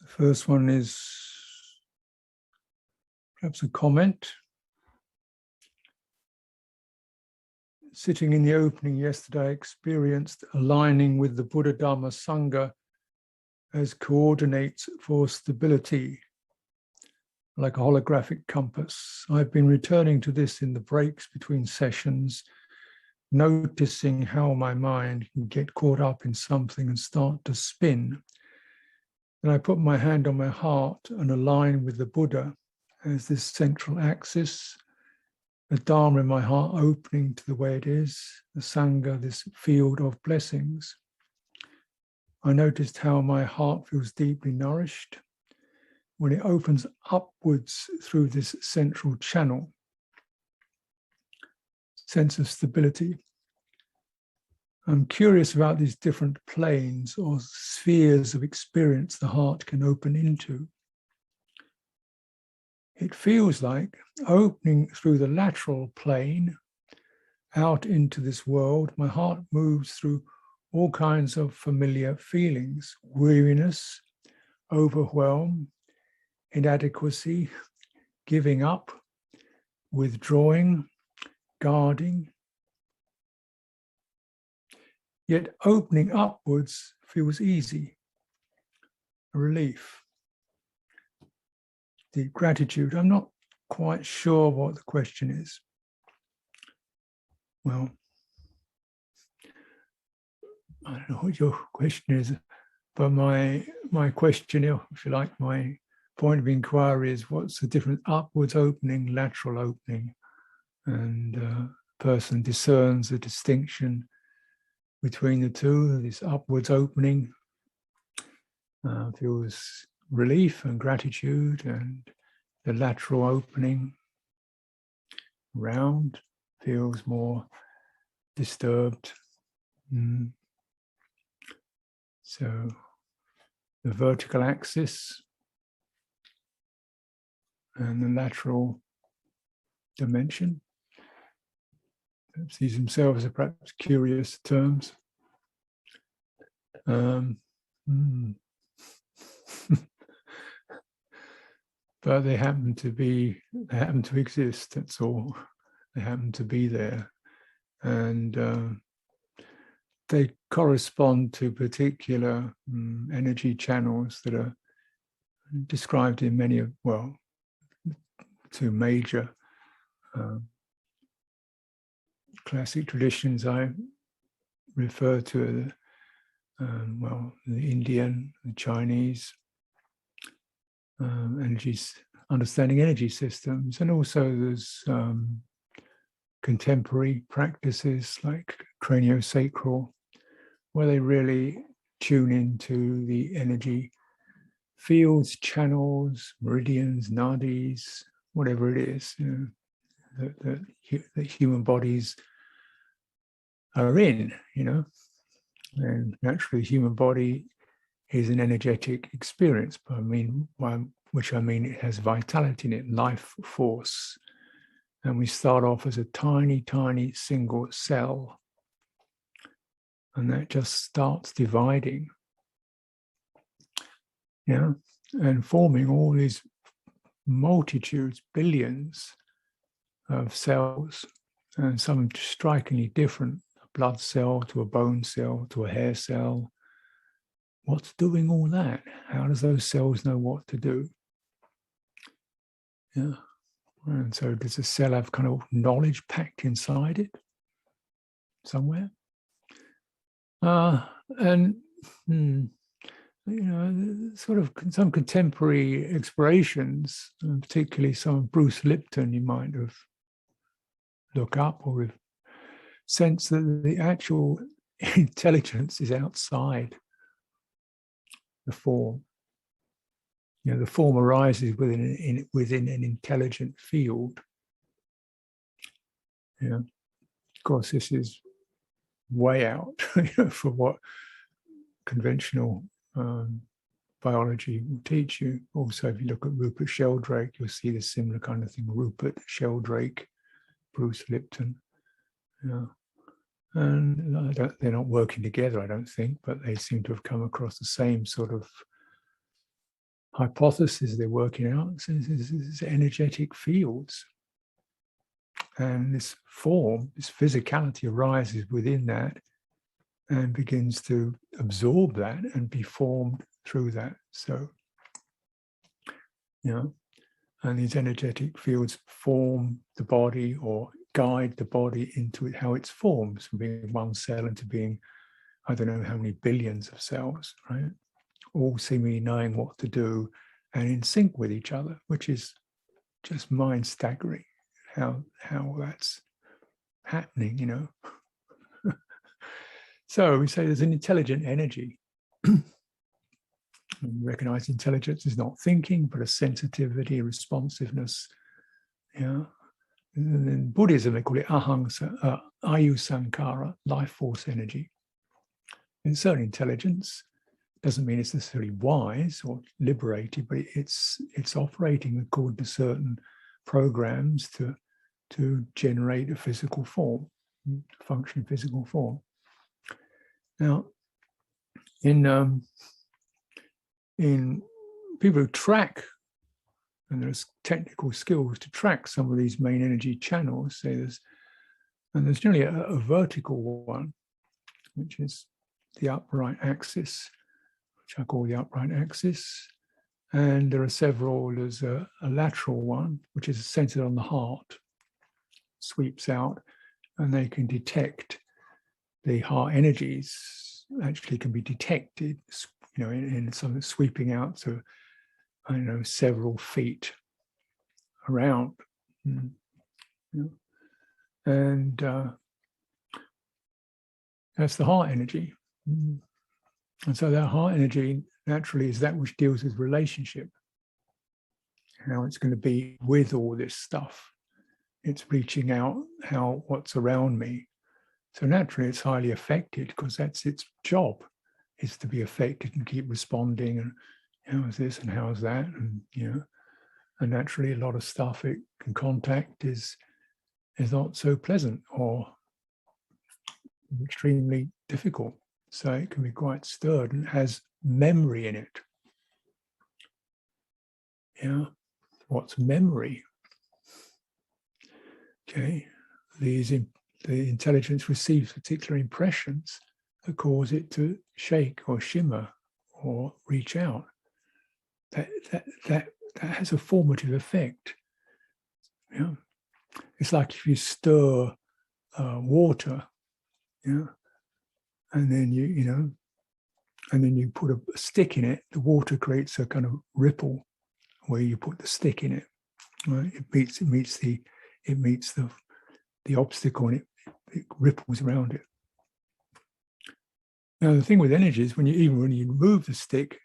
The first one is perhaps a comment. Sitting in the opening yesterday, I experienced aligning with the Buddha Dhamma Sangha as coordinates for stability, like a holographic compass. I've been returning to this in the breaks between sessions, noticing how my mind can get caught up in something and start to spin. Then I put my hand on my heart and align with the Buddha as this central axis, the Dharma in my heart opening to the way it is, the Sangha, this field of blessings. I noticed how my heart feels deeply nourished when it opens upwards through this central channel. Sense of stability. I'm curious about these different planes or spheres of experience the heart can open into. It feels like opening through the lateral plane out into this world, my heart moves through all kinds of familiar feelings: weariness, overwhelm, inadequacy, giving up, withdrawing, guarding. Yet opening upwards feels easy, a relief, deep gratitude. I'm not quite sure what the question is. Well, I don't know what your question is, but my question, if you like, my point of inquiry is what's the difference? Upwards opening, lateral opening, and a person discerns the distinction between the two. This upwards opening feels relief and gratitude, and the lateral opening round feels more disturbed. So the vertical axis and the lateral dimension. Perhaps these themselves are perhaps curious terms. But they happen to exist, that's all. They happen to be there. And they correspond to particular energy channels that are described in many of, well, two major classic traditions I refer to, well, the Indian, the Chinese, understanding energy systems, and also there's contemporary practices like craniosacral, where they really tune into the energy fields, channels, meridians, nadis, whatever it is, that human bodies are in, and naturally the human body is an energetic experience, but which I mean it has vitality in it, life force. And we start off as a tiny, tiny single cell. And that just starts dividing, and forming all these multitudes, billions of cells, and some strikingly different, a blood cell to a bone cell to a hair cell. What's doing all that? How does those cells know what to do? Yeah. And so does a cell have kind of knowledge packed inside it somewhere? Sort of some contemporary explorations, particularly some of Bruce Lipton, you might have looked up or have sensed that the actual intelligence is outside the form. The form arises within an intelligent field. Of course, this is way out for what conventional biology will teach you. Also, if you look at Rupert Sheldrake, you'll see the similar kind of thing. Rupert Sheldrake, Bruce Lipton. And they're not working together, I don't think, but they seem to have come across the same sort of hypothesis they're working out is energetic fields. And this form, this physicality arises within that and begins to absorb that and be formed through that. So, and these energetic fields form the body or guide the body into it, how it's formed, from being one cell into being, I don't know how many billions of cells, right? All seemingly knowing what to do and in sync with each other, which is just mind staggering how that's happening, So we say there's an intelligent energy. We recognize intelligence is not thinking, but a sensitivity, responsiveness. And in Buddhism, they call it Ayu Sankara, life force energy. And certain intelligence doesn't mean it's necessarily wise or liberated, but it's operating according to certain programs to generate a physical form, function physical form. Now, in people who track, and there's technical skills to track some of these main energy channels, there's generally a vertical one, which is the upright axis, which I call the upright axis. And there are several, there's a lateral one, which is centered on the heart, sweeps out, and they can detect the heart energies, actually can be detected, in something sweeping out to, I don't know, several feet around. And that's the heart energy. And so that heart energy naturally is that which deals with relationship, how it's going to be with all this stuff. It's reaching out what's around me. So naturally it's highly affected because that's its job, is to be affected and keep responding, and how's this and how's that, and and naturally a lot of stuff it can contact is not so pleasant or extremely difficult. So it can be quite stirred and has memory in it. What's memory? Okay, the intelligence receives particular impressions that cause it to shake or shimmer or reach out. That has a formative effect. It's like if you stir water, and then you put a stick in it, the water creates a kind of ripple where you put the stick in it. Right? It meets the obstacle, and it ripples around it. Now the thing with energy is when you remove the stick,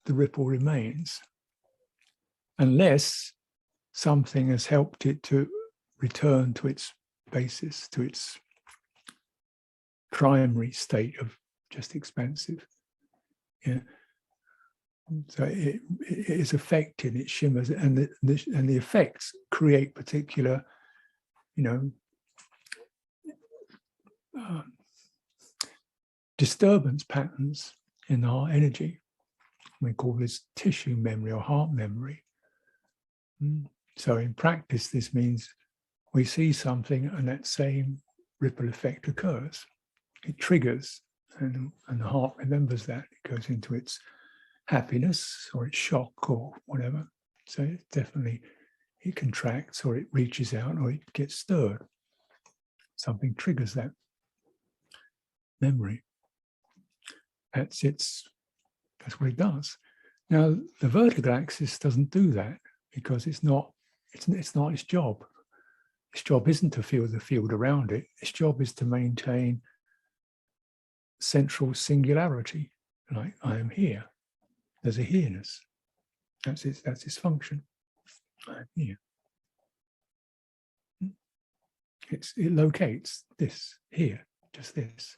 the ripple remains, unless something has helped it to return to its basis, to its primary state of just expansive. So it is affected, it shimmers, and the effects create particular, disturbance patterns in the heart energy. We call this tissue memory or heart memory. So in practice, this means we see something and that same ripple effect occurs. It triggers, and the heart remembers that. It goes into its happiness or its shock or whatever. So it definitely, it contracts or it reaches out or it gets stirred. Something triggers that memory. That's what it does. Now the vertical axis doesn't do that because it's not its job. Its job isn't to feel the field around it. Its job is to maintain central singularity, like I am here. There's a here-ness. That's its function. I'm here. It locates this here, just this.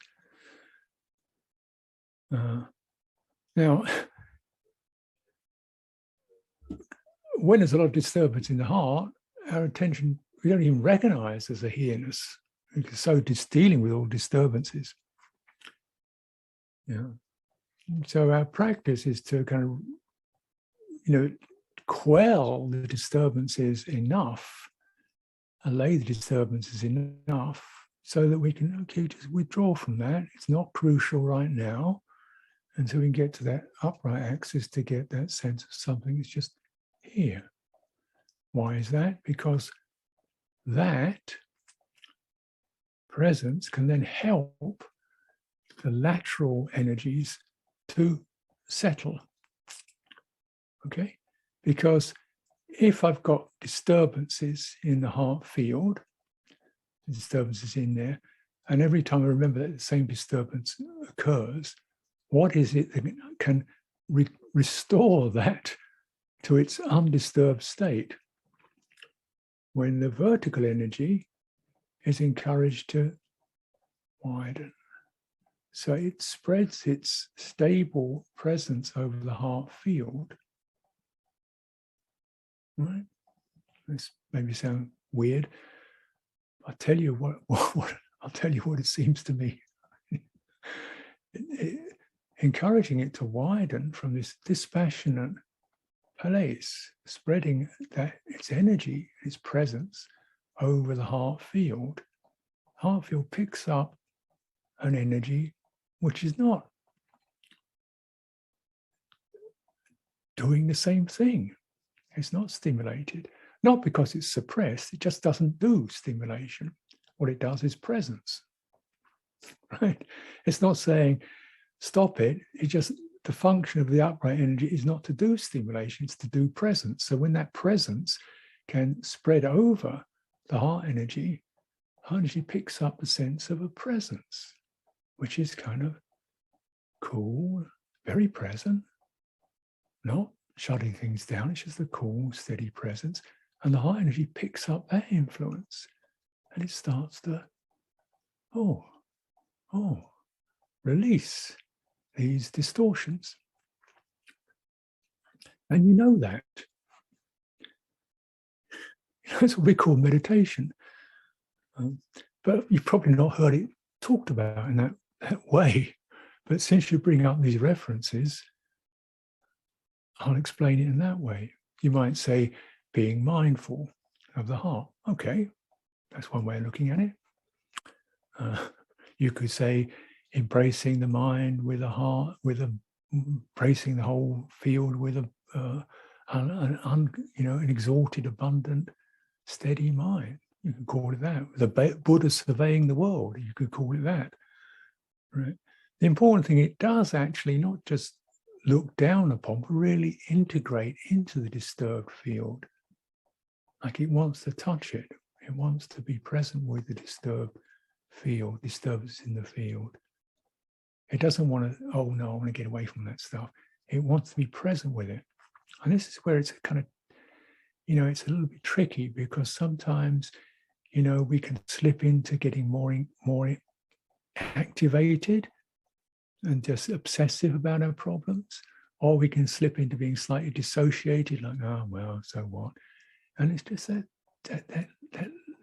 Now, when there's a lot of disturbance in the heart, our attention, we don't even recognize there's a here-ness. Because so just dealing with all disturbances. So our practice is to kind of, quell the disturbances enough, allay the disturbances enough, so that we can, okay, just withdraw from that. It's not crucial right now. And so we can get to that upright axis to get that sense of something is just here. Why is that? Because that presence can then help the lateral energies to settle. Okay? Because if I've got disturbances in the heart field, disturbances in there, and every time I remember that the same disturbance occurs, what is it that can restore that to its undisturbed state? When the vertical energy is encouraged to widen. So it spreads its stable presence over the heart field. Right? This maybe sound weird. I'll tell you what I'll tell you what it seems to me. Encouraging it to widen from this dispassionate place, spreading that its energy, its presence over the heart field. Heart field picks up an energy which is not doing the same thing. It's not stimulated. Not because it's suppressed, it just doesn't do stimulation. What it does is presence. Right? It's not saying stop it. It just, the function of the upright energy is not to do stimulation, it's to do presence. So when that presence can spread over the heart energy picks up a sense of a presence, which is kind of cool, very present, not shutting things down. It's just a cool, steady presence. And the heart energy picks up that influence and it starts to, release these distortions. And you know that. That's what we call meditation. But you've probably not heard it talked about in that way. But since you bring up these references, I'll explain it in that way. You might say being mindful of the heart. Okay, that's one way of looking at it. You could say embracing the mind with a heart, embracing the whole field with an exalted, abundant, steady mind. You could call it that. The Buddha surveying the world. You could call it that. Right. The important thing, it does actually not just look down upon, but really integrate into the disturbed field. Like it wants to touch it. It wants to be present with the disturbed field, disturbance in the field. It doesn't want to, oh no, I want to get away from that stuff. It wants to be present with it. And this is where it's kind of, it's a little bit tricky because sometimes, we can slip into getting more activated and just obsessive about our problems, or we can slip into being slightly dissociated, like, oh, well, so what? And it's just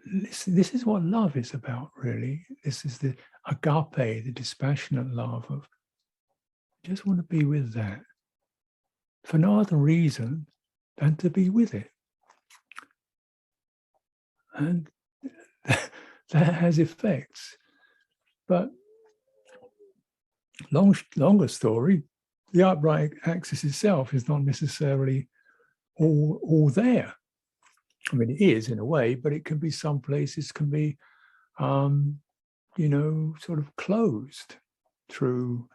this is what love is about, really. This is the agape, the dispassionate love of just want to be with that for no other reason than to be with it. And that has effects. But longer story, the upright axis itself is not necessarily all there. I mean, it is in a way, but it can be some places can be, sort of closed through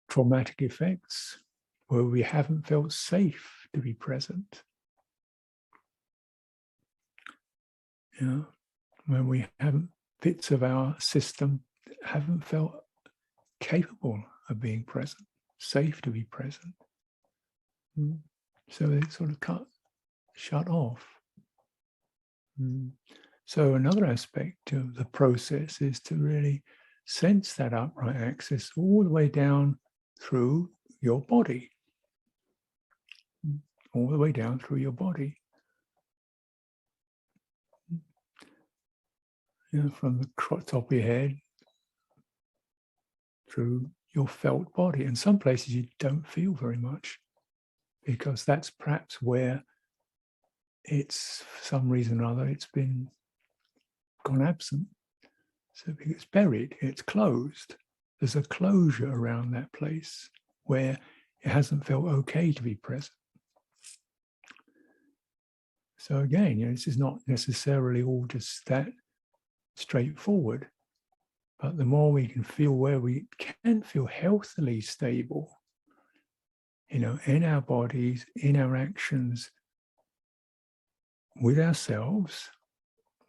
traumatic effects where we haven't felt safe to be present. When we haven't, bits of our system haven't felt capable of being present, safe to be present. So they sort of shut off. So another aspect of the process is to really sense that upright axis all the way down through your body. All the way down through your body. From the top of your head, through your felt body. And some places you don't feel very much, because that's perhaps where it's, for some reason or other, it's been gone absent. So it's buried, it's closed. There's a closure around that place where it hasn't felt okay to be present. So again, this is not necessarily all just that straightforward, but the more we can feel where we can feel healthily stable, in our bodies, in our actions, with ourselves,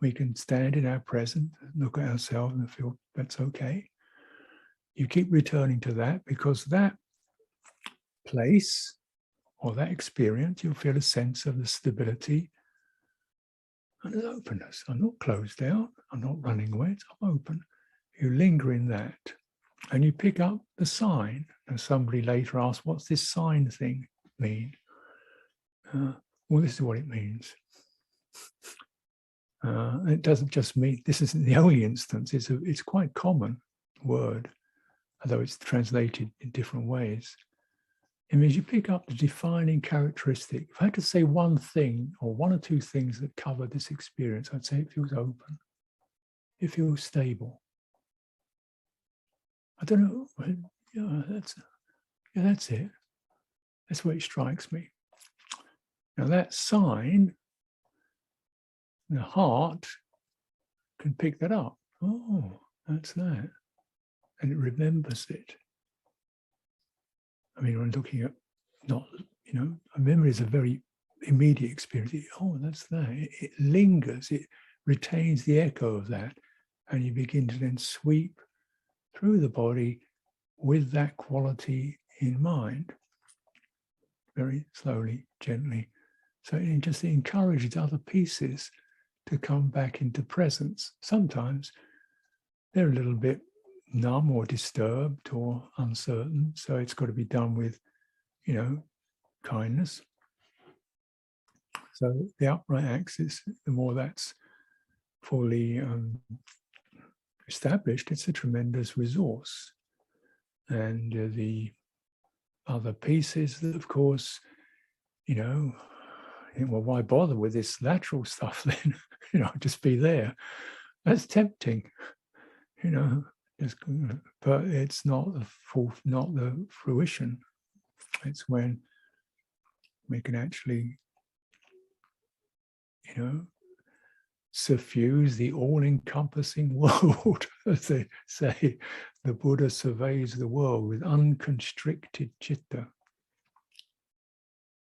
we can stand in our present, look at ourselves and feel that's okay. You keep returning to that, because that place or that experience, you'll feel a sense of the stability and an openness. I'm not closed down. I'm not running away. I'm open. You linger in that, and you pick up the sign. And somebody later asks, "What's this sign thing mean?" Well, this is what it means. It doesn't just mean, this isn't the only instance. It's quite a common word, although it's translated in different ways. It means you pick up the defining characteristic. If I had to say one thing or one or two things that cover this experience, I'd say it feels open. It feels stable. I don't know. That's it. That's where it strikes me. Now that sign, the heart can pick that up. Oh, that's that. And it remembers it. I mean, we're looking at a memory is a very immediate experience. Oh, that's that. It lingers, it retains the echo of that. And you begin to then sweep through the body with that quality in mind, very slowly, gently. So it just encourages other pieces to come back into presence. Sometimes they're a little bit numb or disturbed or uncertain, so it's got to be done with, kindness. So the upright axis, the more that's fully established, it's a tremendous resource. And the other pieces that, of course, well, why bother with this lateral stuff then? Just be there. That's tempting, but it's not the fruition. It's when we can actually, suffuse the all-encompassing world. As they say, the Buddha surveys the world with unconstricted citta.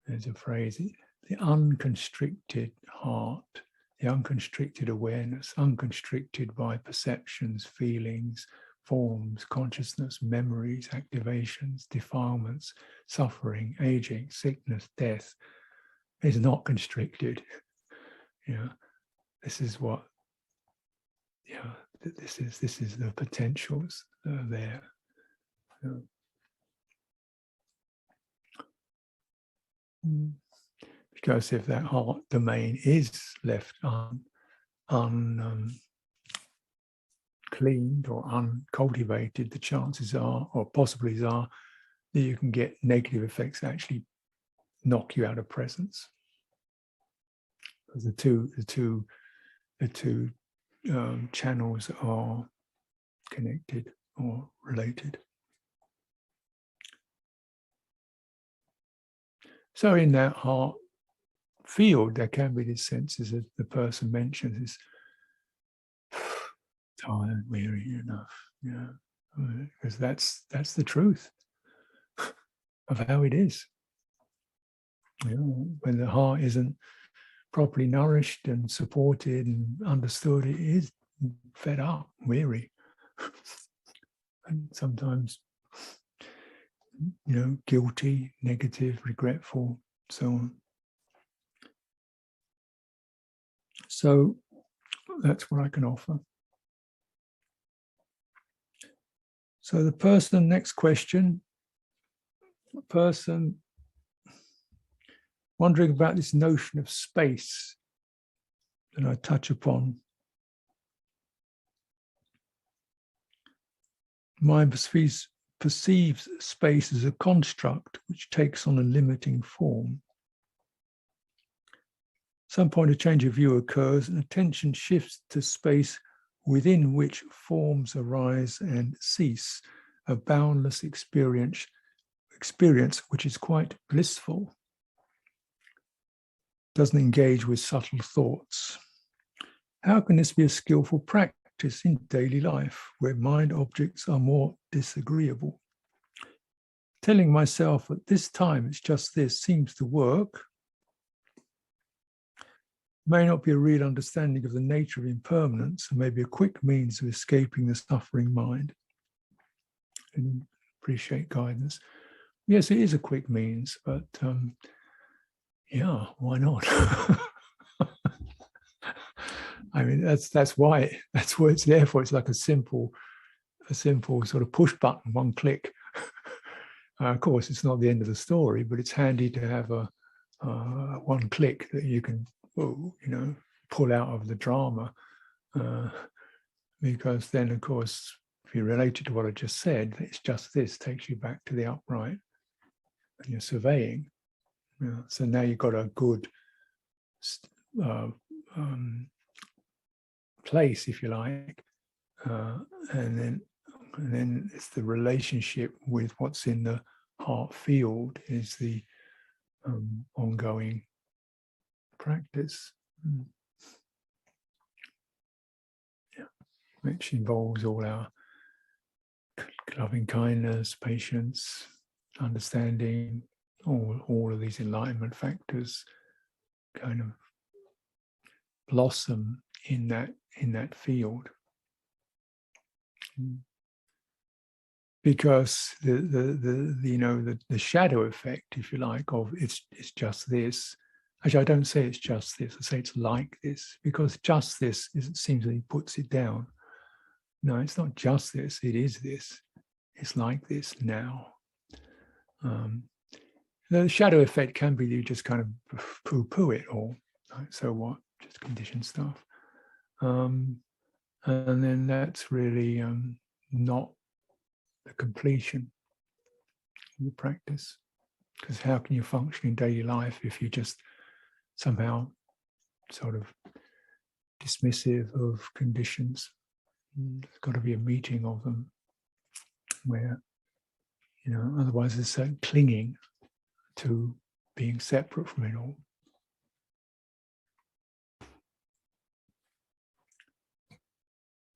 There's a phrase, the unconstricted heart, the unconstricted awareness, unconstricted by perceptions, feelings, forms, consciousness, memories, activations, defilements, suffering, aging, sickness, death, is not constricted. This is what, this is the potentials that are there. Because if that heart domain is left uncleaned or uncultivated, the chances are, or possibilities are, that you can get negative effects that actually knock you out of presence. Because the two channels are connected or related. So in that heart field, there can be these senses, as the person mentions, is tired, weary, enough, because that's the truth of how it is. When the heart isn't properly nourished and supported and understood, it is fed up, weary, and sometimes, guilty, negative, regretful, so on. So that's what I can offer. So the person, next question, the person wondering about this notion of space that I touch upon. Mindful perceives space as a construct which takes on a limiting form. At some point, a change of view occurs and attention shifts to space within which forms arise and cease, a boundless experience which is quite blissful. Doesn't engage with subtle thoughts. How can this be a skillful practice in daily life where mind objects are more disagreeable? Telling myself at this time it's just this seems to work may not be a real understanding of the nature of impermanence and may be a quick means of escaping the suffering mind. And appreciate guidance. Yes, it is a quick means, but yeah, why not? I mean, that's what it's there for. It's like a simple sort of push button, one click. Of course, it's not the end of the story, but it's handy to have a one click that you can, pull out of the drama, because then, of course, if you relate it to what I just said, it's just this takes you back to the upright, and you're surveying. So now you've got a good place, if you like, and then it's the relationship with what's in the heart field is the ongoing practice, which involves all our loving kindness, patience, understanding, all of these enlightenment factors kind of blossom in that field. Because the shadow effect, if you like, of it's just this. Actually, I don't say it's just this. I say it's like this, because just this seems that he puts it down. No, it's not just this. It is this. It's like this now. The shadow effect can be you just kind of poo-poo it all. Right? So what? Just conditioned stuff. And then that's really not the completion of the practice. Because how can you function in daily life if you just somehow sort of dismissive of conditions? There's got to be a meeting of them where, otherwise there's certain clinging to being separate from it all.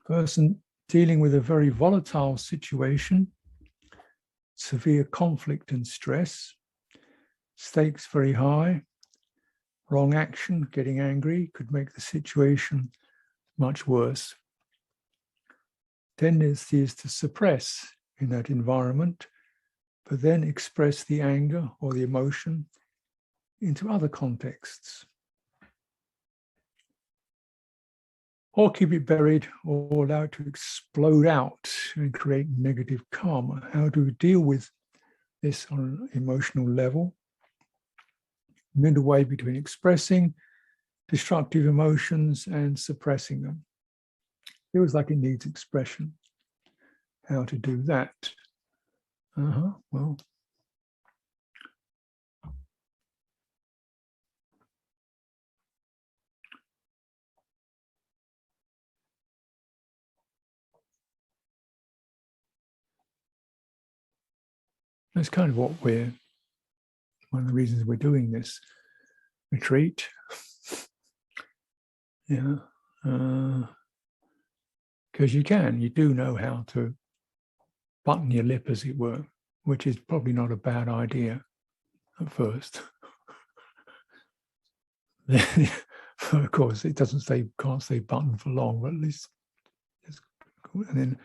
Person dealing with a very volatile situation, severe conflict and stress, stakes very high, wrong action, getting angry could make the situation much worse. Tendency is to suppress in that environment, but then express the anger or the emotion into other contexts. Or keep it buried or allow it to explode out and create negative karma. How do we deal with this on an emotional level? Middle way between expressing destructive emotions and suppressing them. Feels like it needs expression. How to do that? Well, that's kind of what one of the reasons we're doing this retreat. Because you do know how to button your lip, as it were, which is probably not a bad idea at first. Of course, it can't stay buttoned for long, but at least it's cool. And then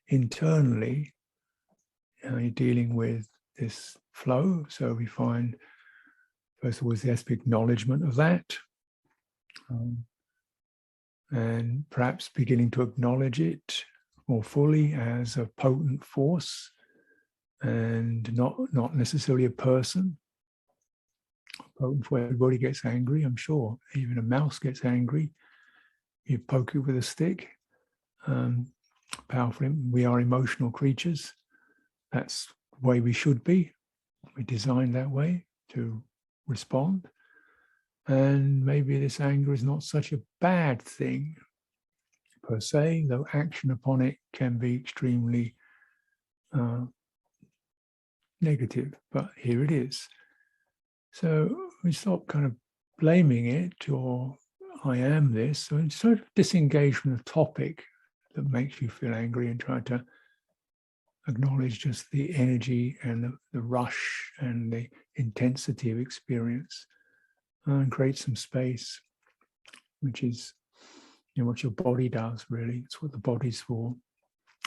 internally, you're dealing with this flow. So we find, first of all, the acknowledgement of that. And perhaps beginning to acknowledge it more fully as a potent force and not necessarily a person. Potent force, everybody gets angry, I'm sure. Even a mouse gets angry. You poke it with a stick. Powerful. We are emotional creatures. that's the way we should be. We're designed that way to respond. And maybe this anger is not such a bad thing per se, though action upon it can be extremely negative, but here it is. So we stop kind of blaming it or I am this, so sort of disengage from the topic that makes you feel angry and try to acknowledge just the energy and the rush and the intensity of experience and create some space, which is what your body does really. It's what the body's for,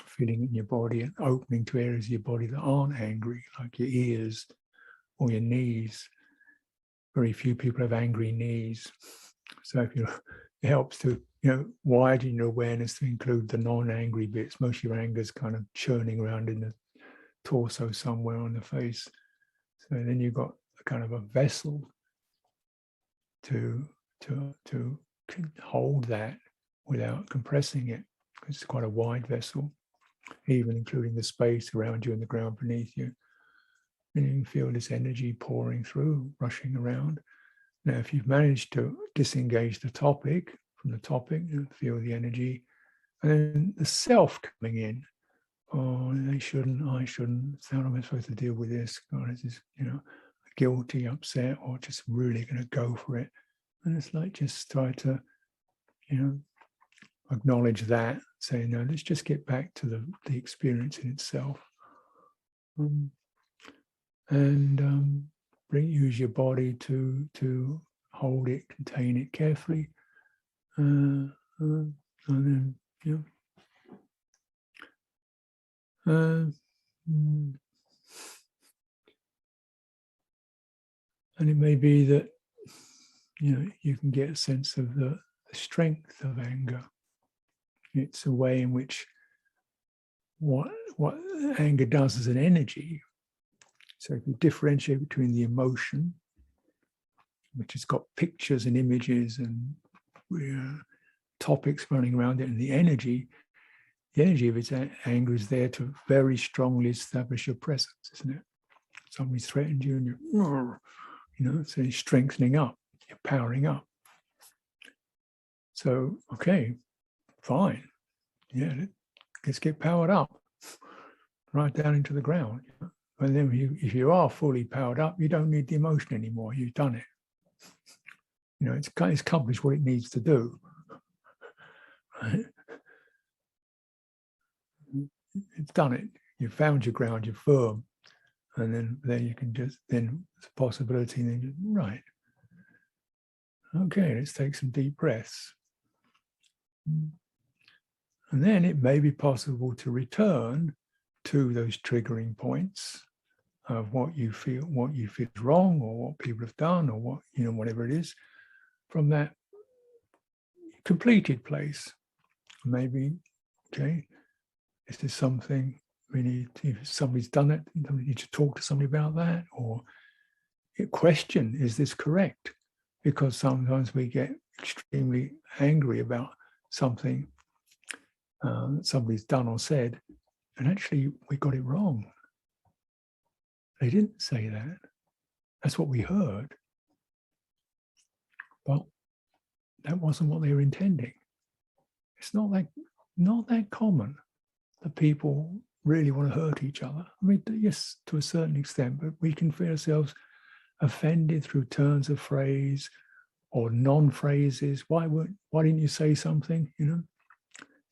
feeling in your body and opening to areas of your body that aren't angry, like your ears or your knees. Very few people have angry knees. So if it helps to widen your awareness to include the non-angry bits. Most of your anger is kind of churning around in the torso somewhere on the face. So then you've got a kind of a vessel to hold that without compressing it. It's quite a wide vessel, even including the space around you and the ground beneath you. And you can feel this energy pouring through, rushing around. Now, if you've managed to disengage the topic from the topic, you feel the energy, and then the self coming in. Oh, they shouldn't, I shouldn't. How am I supposed to deal with this? God, is this, guilty, upset, or just really going to go for it? And it's like just try to, acknowledge that, say, no, let's just get back to the experience in itself. Use your body to hold it, contain it carefully, and then and it may be that you can get a sense of the strength of anger. It's a way in which what anger does as an energy. So if you differentiate between the emotion, which has got pictures and images and topics running around it, and the energy of its anger is there to very strongly establish your presence, isn't it? Somebody's threatened you and you're, so you're strengthening up, you're powering up. So, okay, fine. Yeah, let's get powered up right down into the ground. And then if you are fully powered up, you don't need the emotion anymore. You've done it. It's accomplished what it needs to do. Right? It's done it. You've found your ground. You're firm, and then you can just it's a possibility. And then right. Okay, let's take some deep breaths. And then it may be possible to return to those triggering points of what you feel is wrong, or what people have done, or what, whatever it is, from that completed place. Maybe, okay, is this something we need, if somebody's done it, we need to talk to somebody about that, or question, is this correct? Because sometimes we get extremely angry about something somebody's done or said, and actually we got it wrong. They didn't say that. That's what we heard. But that wasn't what they were intending. It's not that common that people really want to hurt each other. I mean, yes, to a certain extent, but we can feel ourselves offended through turns of phrase or non-phrases. Why didn't you say something?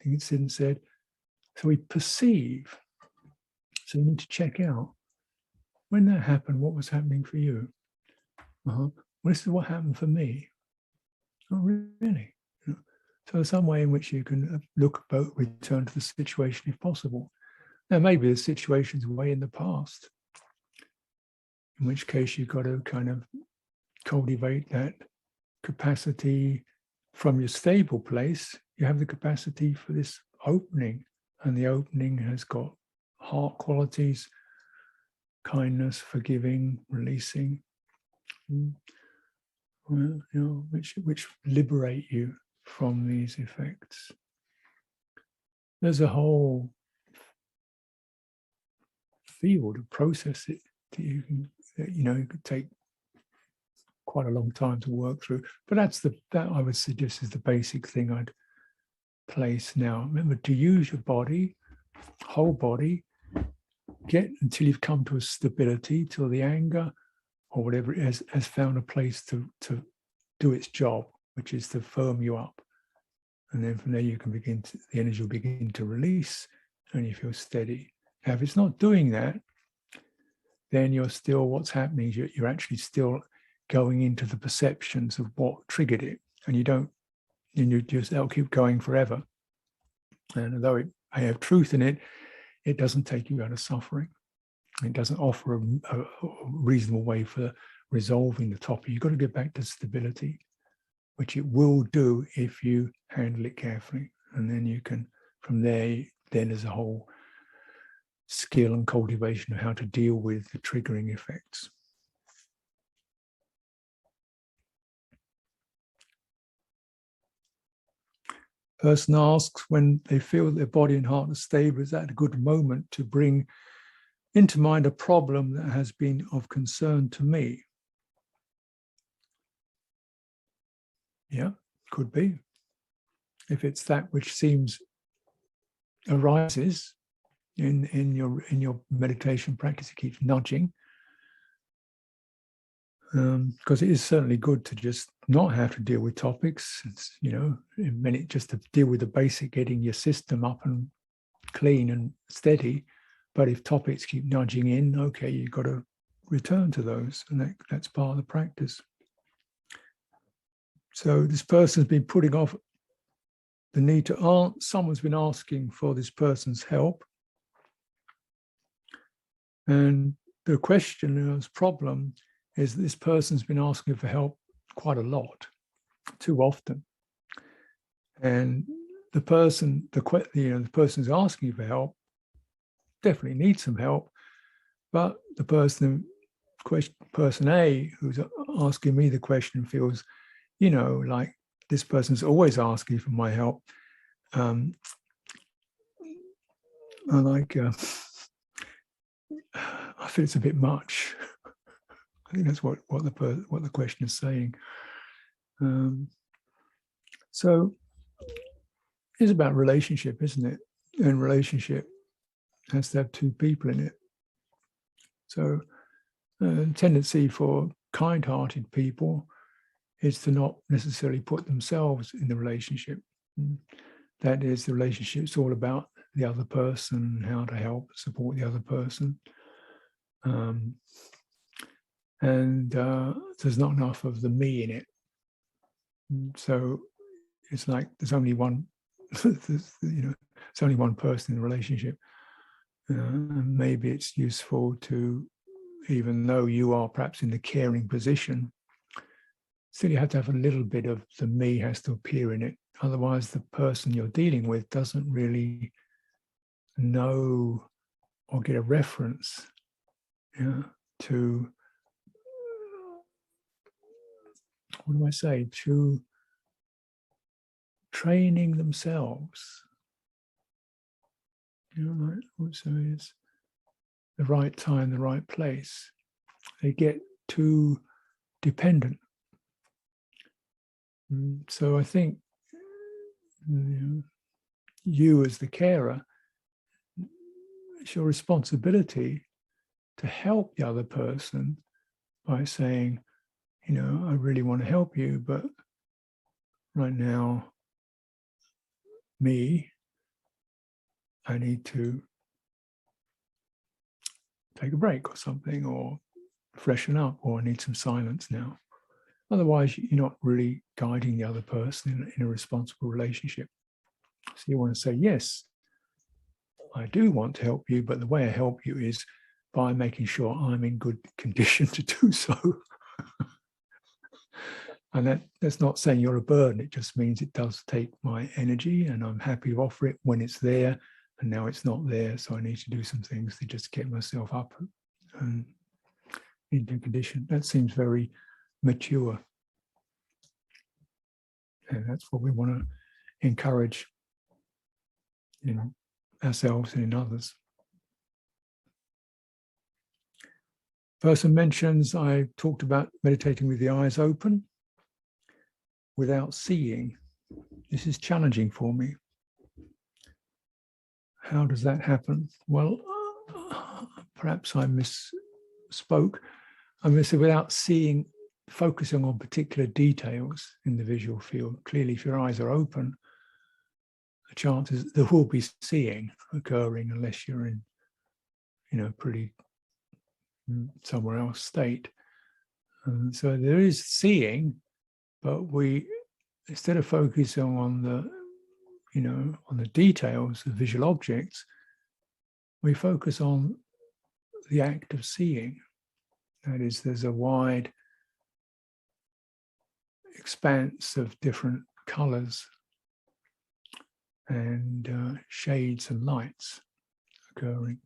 Things didn't said. So we perceive. So you need to check out, when that happened, what was happening for you? Well, this is what happened for me. Oh, really? So there's some way in which you can return to the situation if possible. Now, maybe the situation's way in the past, in which case you've got to kind of cultivate that capacity from your stable place. You have the capacity for this opening, and the opening has got heart qualities, kindness, forgiving, releasing, which liberate you from these effects. There's a whole feel, to process it. It could take quite a long time to work through. But that I would suggest is the basic thing I'd place now. Remember to use your body, whole body, get until you've come to a stability, till the anger or whatever it is has found a place to do its job, which is to firm you up. And then from there you can the energy will begin to release and you feel steady. Now, if it's not doing that, then what's happening is you're actually still going into the perceptions of what triggered it. And that'll keep going forever. And although it may have truth in it, it doesn't take you out of suffering. It doesn't offer a reasonable way for resolving the topic. You've got to get back to stability, which it will do if you handle it carefully. And then you can, from there, then there's a whole skill and cultivation of how to deal with the triggering effects. Person asks, when they feel their body and heart are stable, is that a good moment to bring into mind a problem that has been of concern to me? Yeah, could be. If it's that which arises in your meditation practice, it keeps nudging. Because it is certainly good to just not have to deal with topics. It's, just to deal with the basic, getting your system up and clean and steady. But if topics keep nudging in, okay, you've got to return to those, and that's part of the practice. So this person's been putting off the need to someone's been asking for this person's help. And the question, this problem, is this person's been asking for help quite a lot, too often. And the person who's asking for help definitely needs some help, but the person A who's asking me the question feels, like this person's always asking for my help. I feel it's a bit much. I think that's what the question is saying. So it's about relationship, isn't it? And relationship has to have two people in it. So a tendency for kind-hearted people is to not necessarily put themselves in the relationship. That is, the relationship's all about the other person, how to help support the other person. And there's not enough of the me in it. So it's like there's only one, it's only one person in the relationship. Maybe it's useful to, even though you are perhaps in the caring position, still you have to have a little bit of the me has to appear in it. Otherwise, the person you're dealing with doesn't really know or get a reference to, what do I say, to training themselves. Like also is the right time, the right place. They get too dependent. So I think you as the carer, it's your responsibility to help the other person by saying, I really want to help you, but right now, I need to take a break or something, or freshen up, or I need some silence now. Otherwise, you're not really guiding the other person in a responsible relationship. So you want to say, yes, I do want to help you, but the way I help you is by making sure I'm in good condition to do so. And that's not saying you're a burden. It just means it does take my energy, and I'm happy to offer it when it's there. And now it's not there, so I need to do some things to just get myself up and into condition. That seems very mature. And that's what we want to encourage in ourselves and in others. person mentions, I talked about meditating with the eyes open without seeing. This is challenging for me. How does that happen? Well, perhaps I misspoke. I mean, so without seeing, focusing on particular details in the visual field. Clearly, if your eyes are open, the chances there will be seeing occurring unless you're in, pretty somewhere else state. And so there is seeing, but we, instead of focusing on the, on the details of visual objects, we focus on the act of seeing. That is, there's a wide expanse of different colors and shades and lights occurring.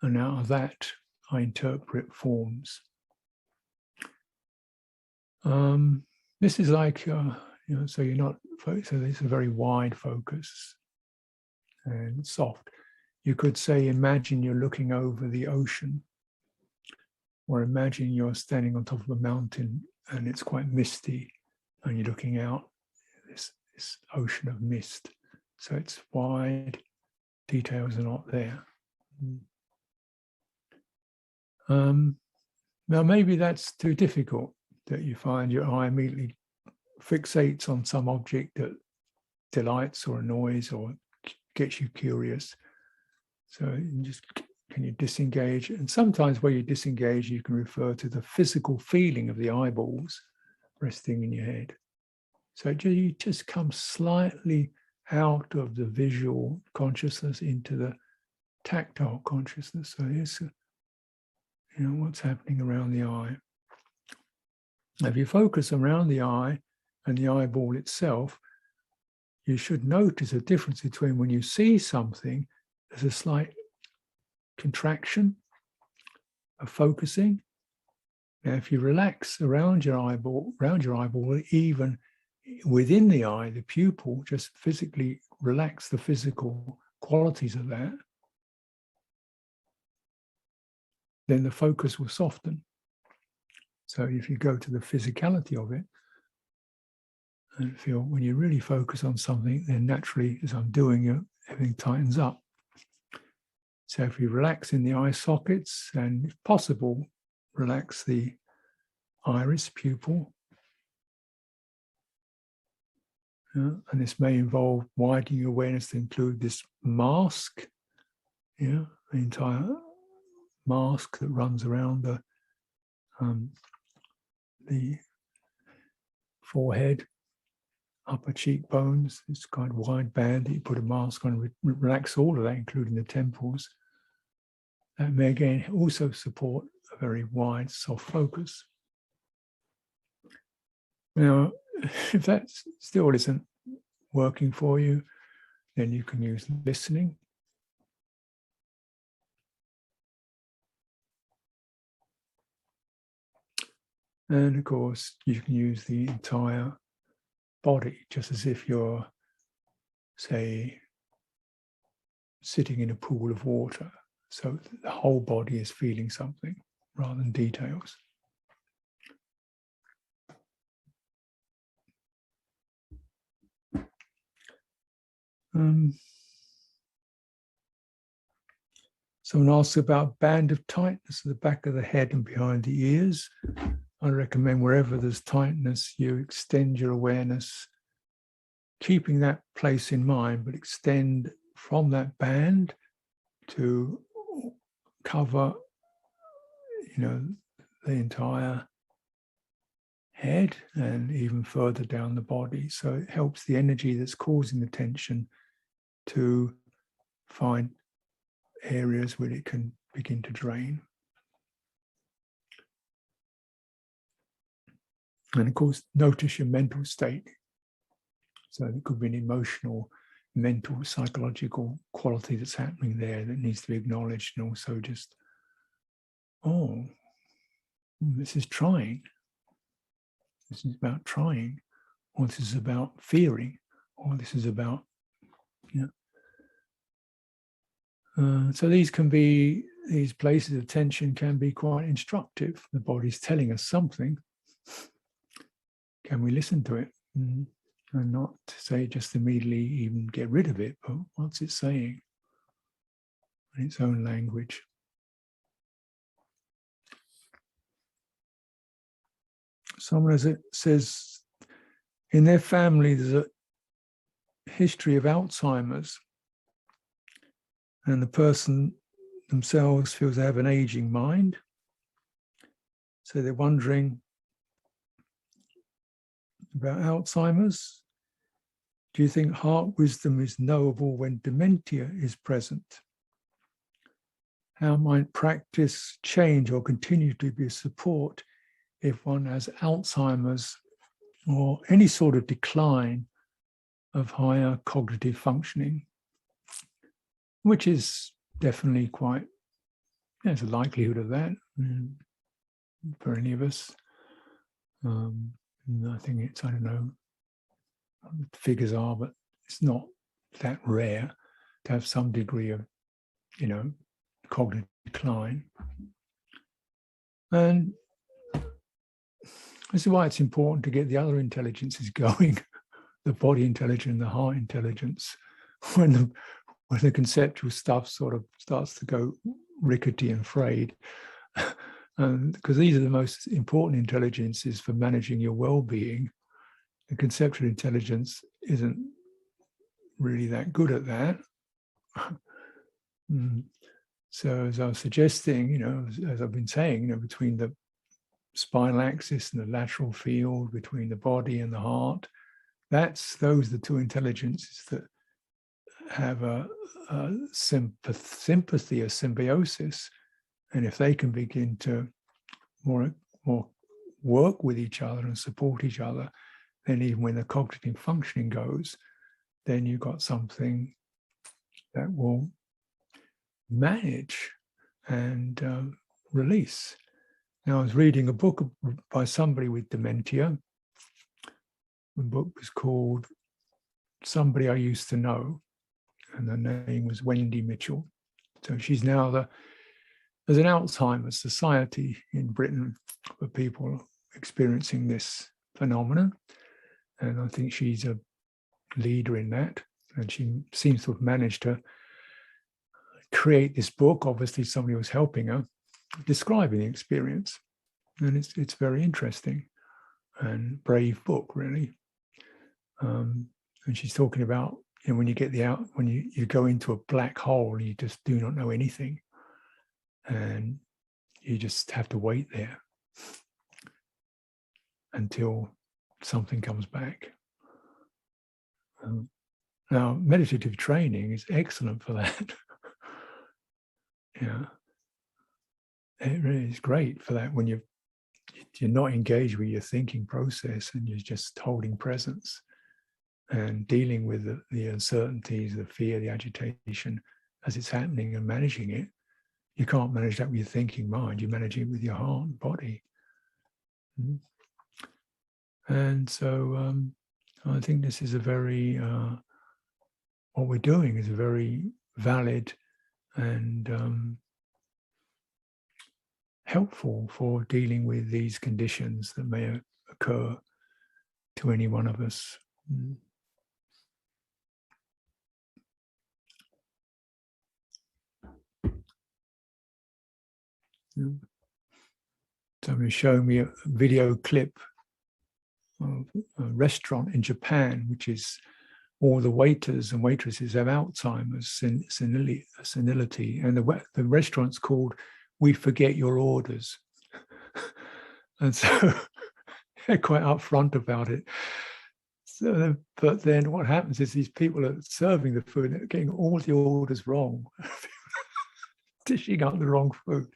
And out of that, I interpret forms. This is like, so you're not, so it's a very wide focus and soft. You could say, imagine you're looking over the ocean, or imagine you're standing on top of a mountain and it's quite misty and you're looking out this ocean of mist. So it's wide, details are not there. Now maybe that's too difficult, that you find your eye immediately fixates on some object that delights or annoys or gets you curious. So can you disengage? And sometimes where you disengage, you can refer to the physical feeling of the eyeballs resting in your head. So you just come slightly out of the visual consciousness into the tactile consciousness. So here's, what's happening around the eye. Now, if you focus around the eye and the eyeball itself, you should notice a difference between when you see something, there's a slight contraction of focusing. Now, if you relax around your eyeball, even within the eye, the pupil, just physically relax the physical qualities of that, then the focus will soften. So if you go to the physicality of it and feel, when you really focus on something, then naturally, as I'm doing it, everything tightens up. So if you relax in the eye sockets and, if possible, relax the iris pupil. And this may involve widening awareness to include this mask, the entire mask that runs around the forehead, upper cheekbones, this kind of wide band that you put a mask on, and relax all of that, including the temples. That may again also support a very wide, soft focus. Now, if that still isn't working for you, then you can use listening. And of course, you can use the entire body, just as if you're, say, sitting in a pool of water. So the whole body is feeling something rather than details. Someone asks about band of tightness at the back of the head and behind the ears. I recommend wherever there's tightness, you extend your awareness, keeping that place in mind, but extend from that band to cover, the entire head and even further down the body. So it helps the energy that's causing the tension to find areas where it can begin to drain. And of course, notice your mental state. So it could be an emotional, mental, psychological quality that's happening there that needs to be acknowledged, and also just, this is trying. This is about trying, or this is about fearing, or this is about, so these can be these places of tension can be quite instructive. The body's telling us something. Can we listen to it? And not say just immediately even get rid of it, but what's it saying in its own language? Someone says in their family there's a history of Alzheimer's, and the person themselves feels they have an aging mind. So they're wondering about Alzheimer's. Do you think heart wisdom is knowable when dementia is present? How might practice change or continue to be a support if one has Alzheimer's or any sort of decline of higher cognitive functioning, which is definitely quite, there's a likelihood of that for any of us. I think it's, I don't know what the figures are, but it's not that rare to have some degree of, cognitive decline. And this is why it's important to get the other intelligences going, the body intelligence and the heart intelligence, when the conceptual stuff sort of starts to go rickety and frayed. Because these are the most important intelligences for managing your well-being. The conceptual intelligence isn't really that good at that. So as I was suggesting, as I've been saying, between the spinal axis and the lateral field, between the body and the heart, those are the two intelligences that have a sympathy or symbiosis. And if they can begin to more work with each other and support each other, then even when the cognitive functioning goes, then you've got something that will manage and release. Now, I was reading a book by somebody with dementia. The book was called Somebody I Used to Know, and her name was Wendy Mitchell. So she's now there's an Alzheimer's Society in Britain for people experiencing this phenomenon. And I think she's a leader in that. And she seems to have managed to create this book. Obviously, somebody was helping her, describing the experience. And it's very interesting and brave book, really. And she's talking about, when you get when you go into a black hole, you just do not know anything. And you just have to wait there until something comes back. Now, meditative training is excellent for that. Yeah, it really is great for that when you're not engaged with your thinking process and you're just holding presence and dealing with the uncertainties, the fear, the agitation as it's happening and managing it. You can't manage that with your thinking mind. You manage it with your heart and body. And so I think this is a very, what we're doing is a very valid and helpful for dealing with these conditions that may occur to any one of us. Somebody showed me a video clip of a restaurant in Japan, which is all the waiters and waitresses have Alzheimer's, senility, and the restaurant's called "We Forget Your Orders," and so they're quite upfront about it. So, but then what happens is these people are serving the food, they're getting all the orders wrong. Dishing out the wrong food,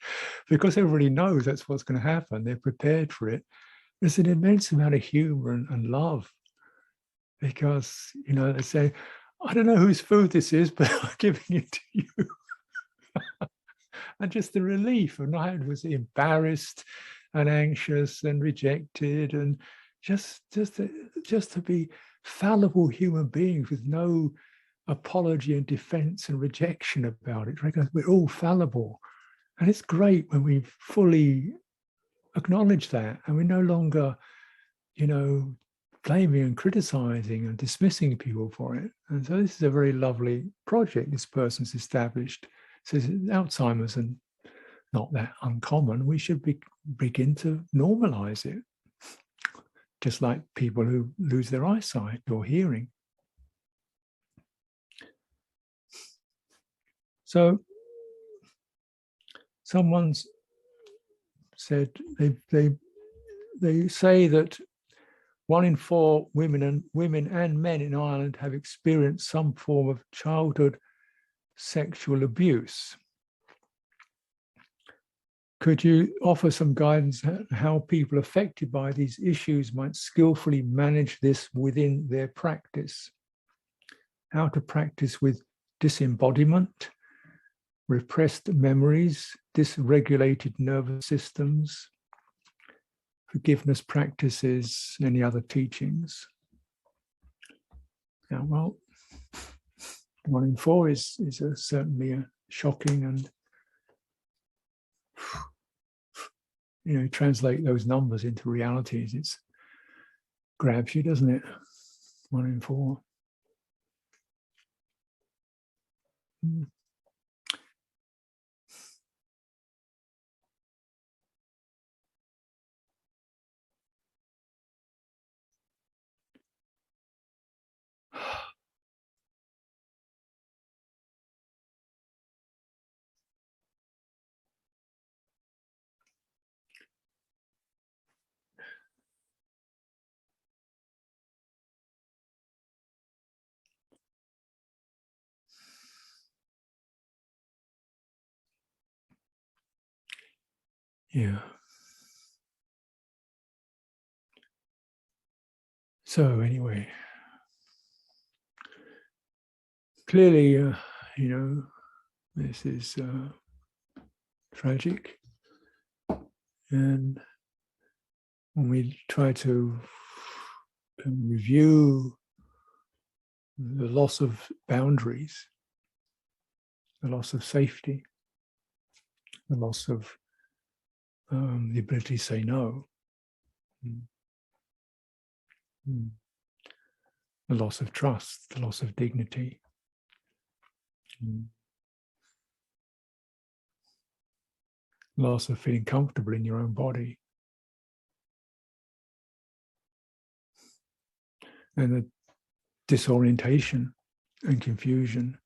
because everybody knows that's what's going to happen. They're prepared for it. There's an immense amount of humor and love, because they say, "I don't know whose food this is, but I'm giving it to you." And just the relief of not having to be embarrassed and anxious and rejected, and just to be fallible human beings with no apology and defense and rejection about it. We're all fallible. And it's great when we fully acknowledge that, and we're no longer, blaming and criticizing and dismissing people for it. And so this is a very lovely project this person's established. Says Alzheimer's and not that uncommon. We should begin to normalize it, just like people who lose their eyesight or hearing. So someone's said they say that 1 in 4 women and men in Ireland have experienced some form of childhood sexual abuse. Could you offer some guidance on how people affected by these issues might skillfully manage this within their practice? How to practice with disembodiment, repressed memories, dysregulated nervous systems, forgiveness practices, any other teachings? Now, well, 1 in 4 is certainly a shocking, and translate those numbers into realities. It grabs you, doesn't it? 1 in 4. Yeah. So anyway, clearly, this is tragic. And when we try to review the loss of boundaries, the loss of safety, the loss of the ability to say no, the loss of trust, the loss of dignity, loss of feeling comfortable in your own body, and the disorientation and confusion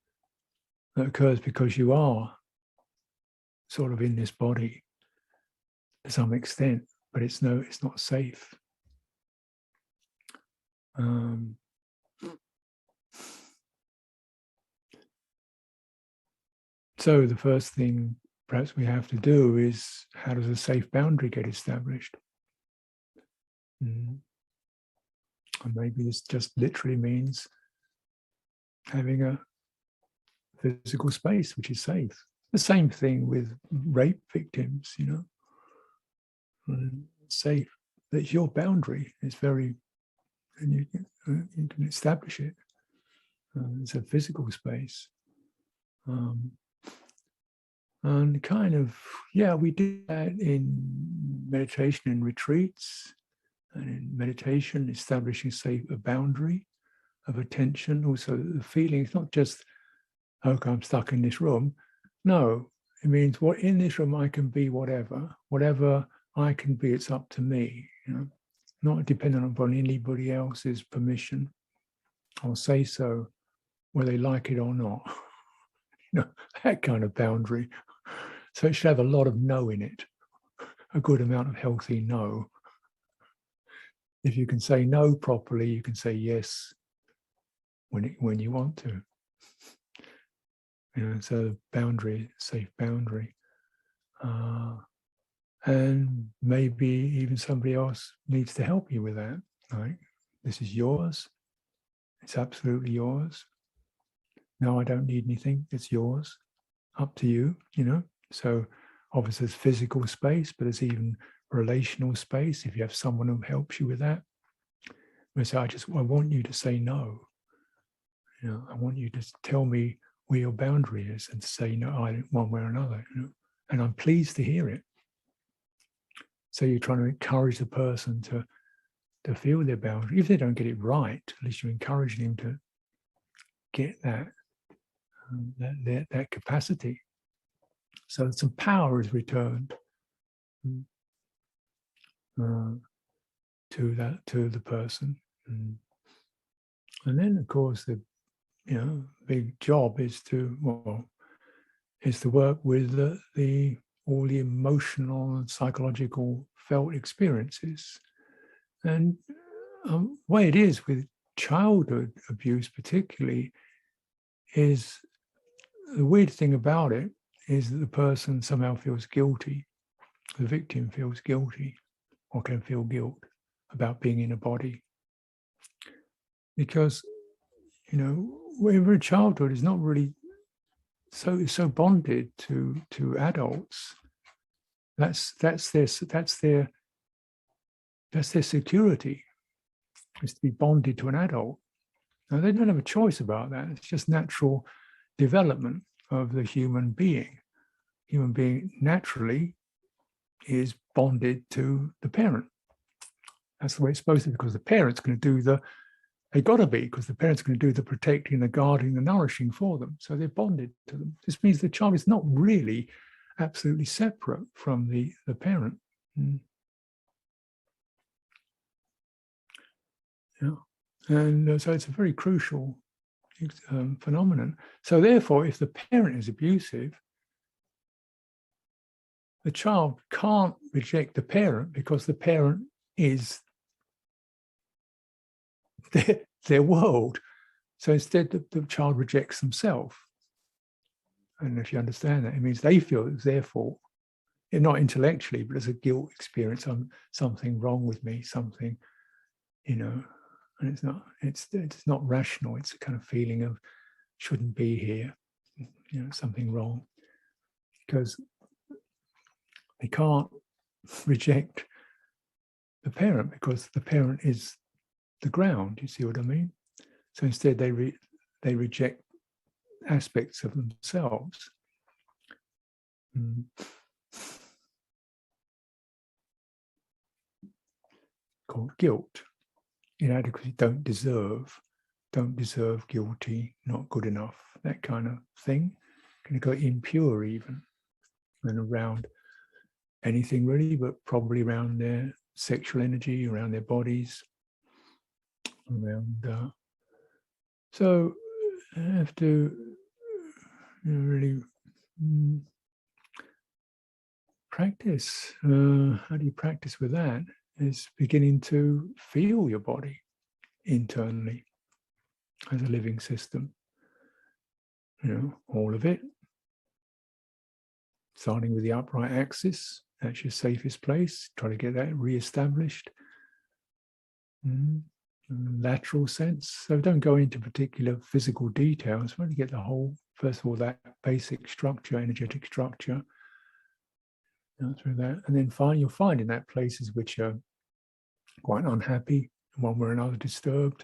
that occurs because you are sort of in this body to some extent, but it's not safe. So the first thing perhaps we have to do is, how does a safe boundary get established? And maybe this just literally means having a physical space which is safe. The same thing with rape victims, safe. That's your boundary. It's very, and you can establish it. It's a physical space. And kind of, we do that in meditation and retreats. And in meditation, establishing a boundary of attention. Also, the feeling, it's not just, okay, I'm stuck in this room. No, it means what in this room I can be whatever I can be. It's up to me, not dependent upon anybody else's permission. I'll say so, whether they like it or not. That kind of boundary. So it should have a lot of no in it, a good amount of healthy no. If you can say no properly, you can say yes when you want to. So boundary, safe boundary. And maybe even somebody else needs to help you with that. Like, this is yours. It's absolutely yours. No, I don't need anything. It's yours. Up to you, So obviously there's physical space, but there's even relational space. If you have someone who helps you with that, so I want you to say no. I want you to tell me where your boundary is and to say no, one way or another. and I'm pleased to hear it. So you're trying to encourage the person to feel their boundary. If they don't get it right, at least you're encouraging them to get that capacity. So some power is returned to the person, and then of course the big job is to work with all the emotional and psychological felt experiences. And the way it is with childhood abuse particularly is, the weird thing about it is that the person somehow feels guilty. The victim feels guilty or can feel guilt about being in a body. Because, whenever a childhood is not really so bonded to adults, that's their security, is to be bonded to an adult. Now they don't have a choice about that. It's just natural development of the human being. Human being naturally is bonded to the parent. That's the way it's supposed to be, because the parent's going to do they got to be, because the parents are going to do the protecting, the guarding, the nourishing for them. So they're bonded to them. This means the child is not really absolutely separate from the parent. Yeah. And so it's a very crucial phenomenon. So therefore, if the parent is abusive, the child can't reject the parent, because the parent is their world. So instead, the child rejects themselves. And if you understand that, it means they feel it's their fault. Not intellectually, but as a guilt experience. Something wrong with me, something, and it's not rational. It's a kind of feeling of shouldn't be here, something wrong, because they can't reject the parent, because the parent is the ground. You see what I mean? So instead, they reject aspects of themselves. Called guilt. Inadequacy, don't deserve, guilty, not good enough, that kind of thing. Can go impure even, and around anything really, but probably around their sexual energy, around their bodies, around. So I have to really practice. How do you practice with that? Is beginning to feel your body internally as a living system. All of it. Starting with the upright axis, that's your safest place. Try to get that re-established. Lateral sense. So don't go into particular physical details. Really get the whole, first of all, that basic structure, energetic structure. Through that, and then you'll find in that places which are quite unhappy, one way or another disturbed,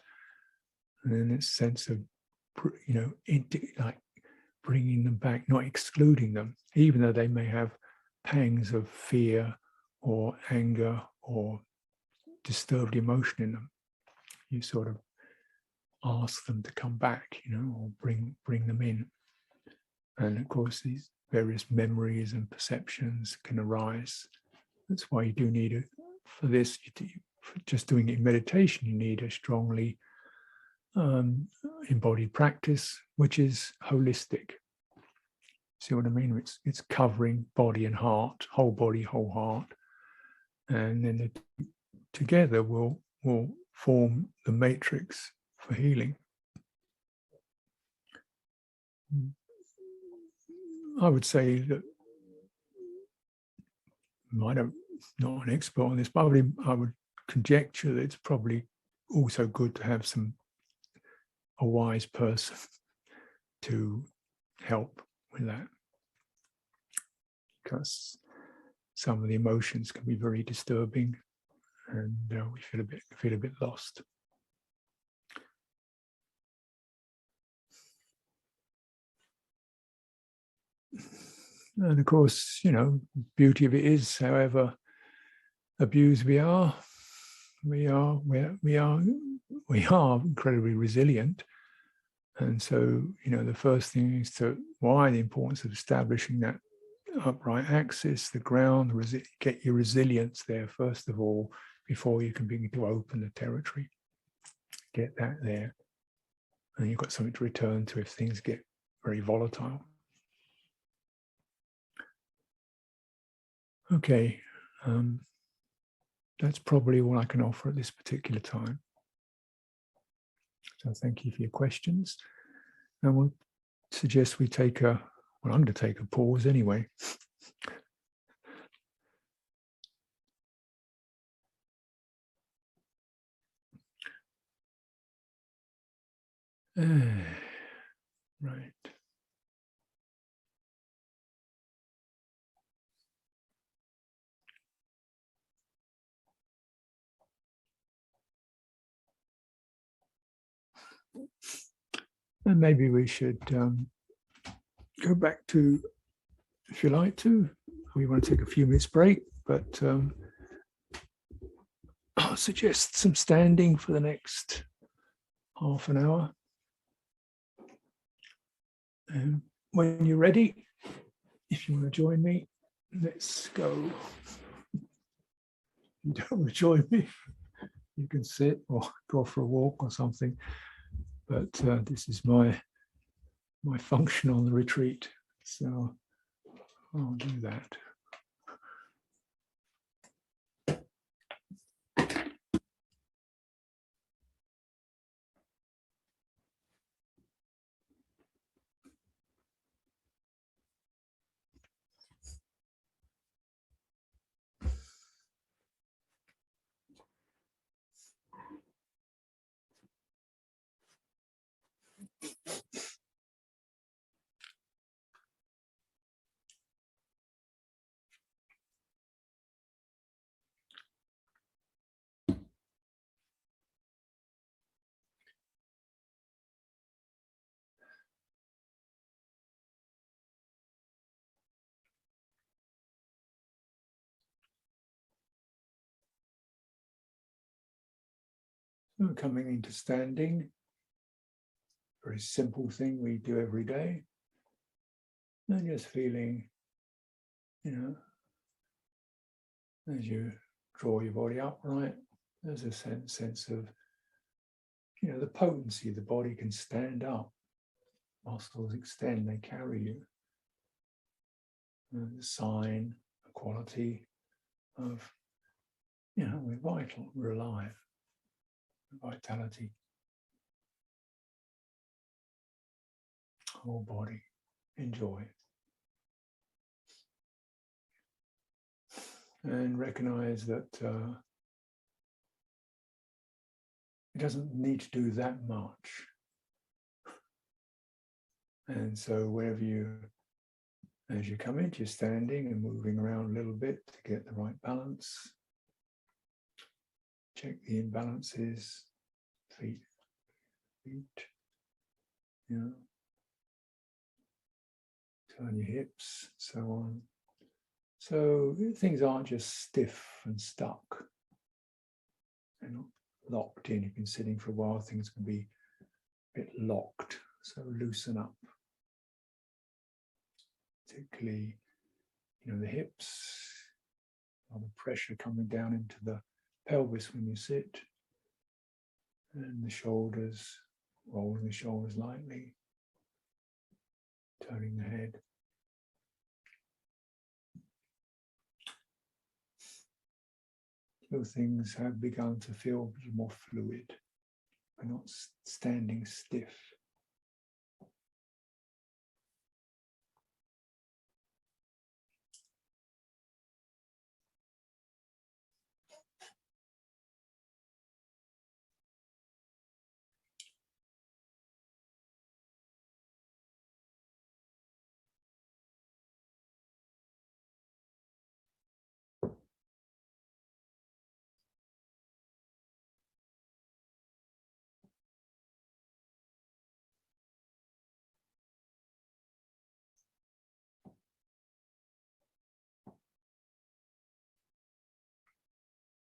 and then this sense of, like bringing them back, not excluding them, even though they may have pangs of fear or anger or disturbed emotion in them. You sort of ask them to come back, or bring them in. And of course, these various memories and perceptions can arise. That's why you do need for this, for just doing it in meditation, you need a strongly embodied practice, which is holistic. See what I mean? It's covering body and heart, whole body, whole heart, and then together will form the matrix for healing. I would say that I'm not an expert on this, but I would conjecture that it's probably also good to have a wise person to help with that, because some of the emotions can be very disturbing, and we feel a bit lost. And of course, beauty of it is, however abused we are, we are incredibly resilient. And so, the first thing is the importance of establishing that upright axis, the ground, get your resilience there first of all, before you can begin to open the territory. Get that there. And you've got something to return to if things get very volatile. Okay, that's probably all I can offer at this particular time. So thank you for your questions. And we'll suggest we take I'm going to take a pause anyway. Right. And maybe we should go back to, if you like to, we want to take a few minutes break, but I'll suggest some standing for the next half an hour. And when you're ready, if you want to join me, let's go. You don't want to join me, you can sit or go for a walk or something. But this is my function on the retreat, so I'll do that. So coming into standing, very simple thing we do every day. And just feeling, as you draw your body upright, there's a sense of, the potency. The body can stand up. Muscles extend, they carry you. And the sign, a quality of, we're vital, we're alive. Vitality. Whole body. Enjoy. And recognize that it doesn't need to do that much. And so wherever as you come into your standing and moving around a little bit to get the right balance, check the imbalances, feet, turn your hips, so on. So things aren't just stiff and stuck. They're not locked in. You've been sitting for a while, things can be a bit locked. So loosen up. Particularly, the hips, a lot of pressure coming down into the pelvis when you sit. And the shoulders, rolling the shoulders lightly. Turning the head. So things have begun to feel more fluid. We're not standing stiff.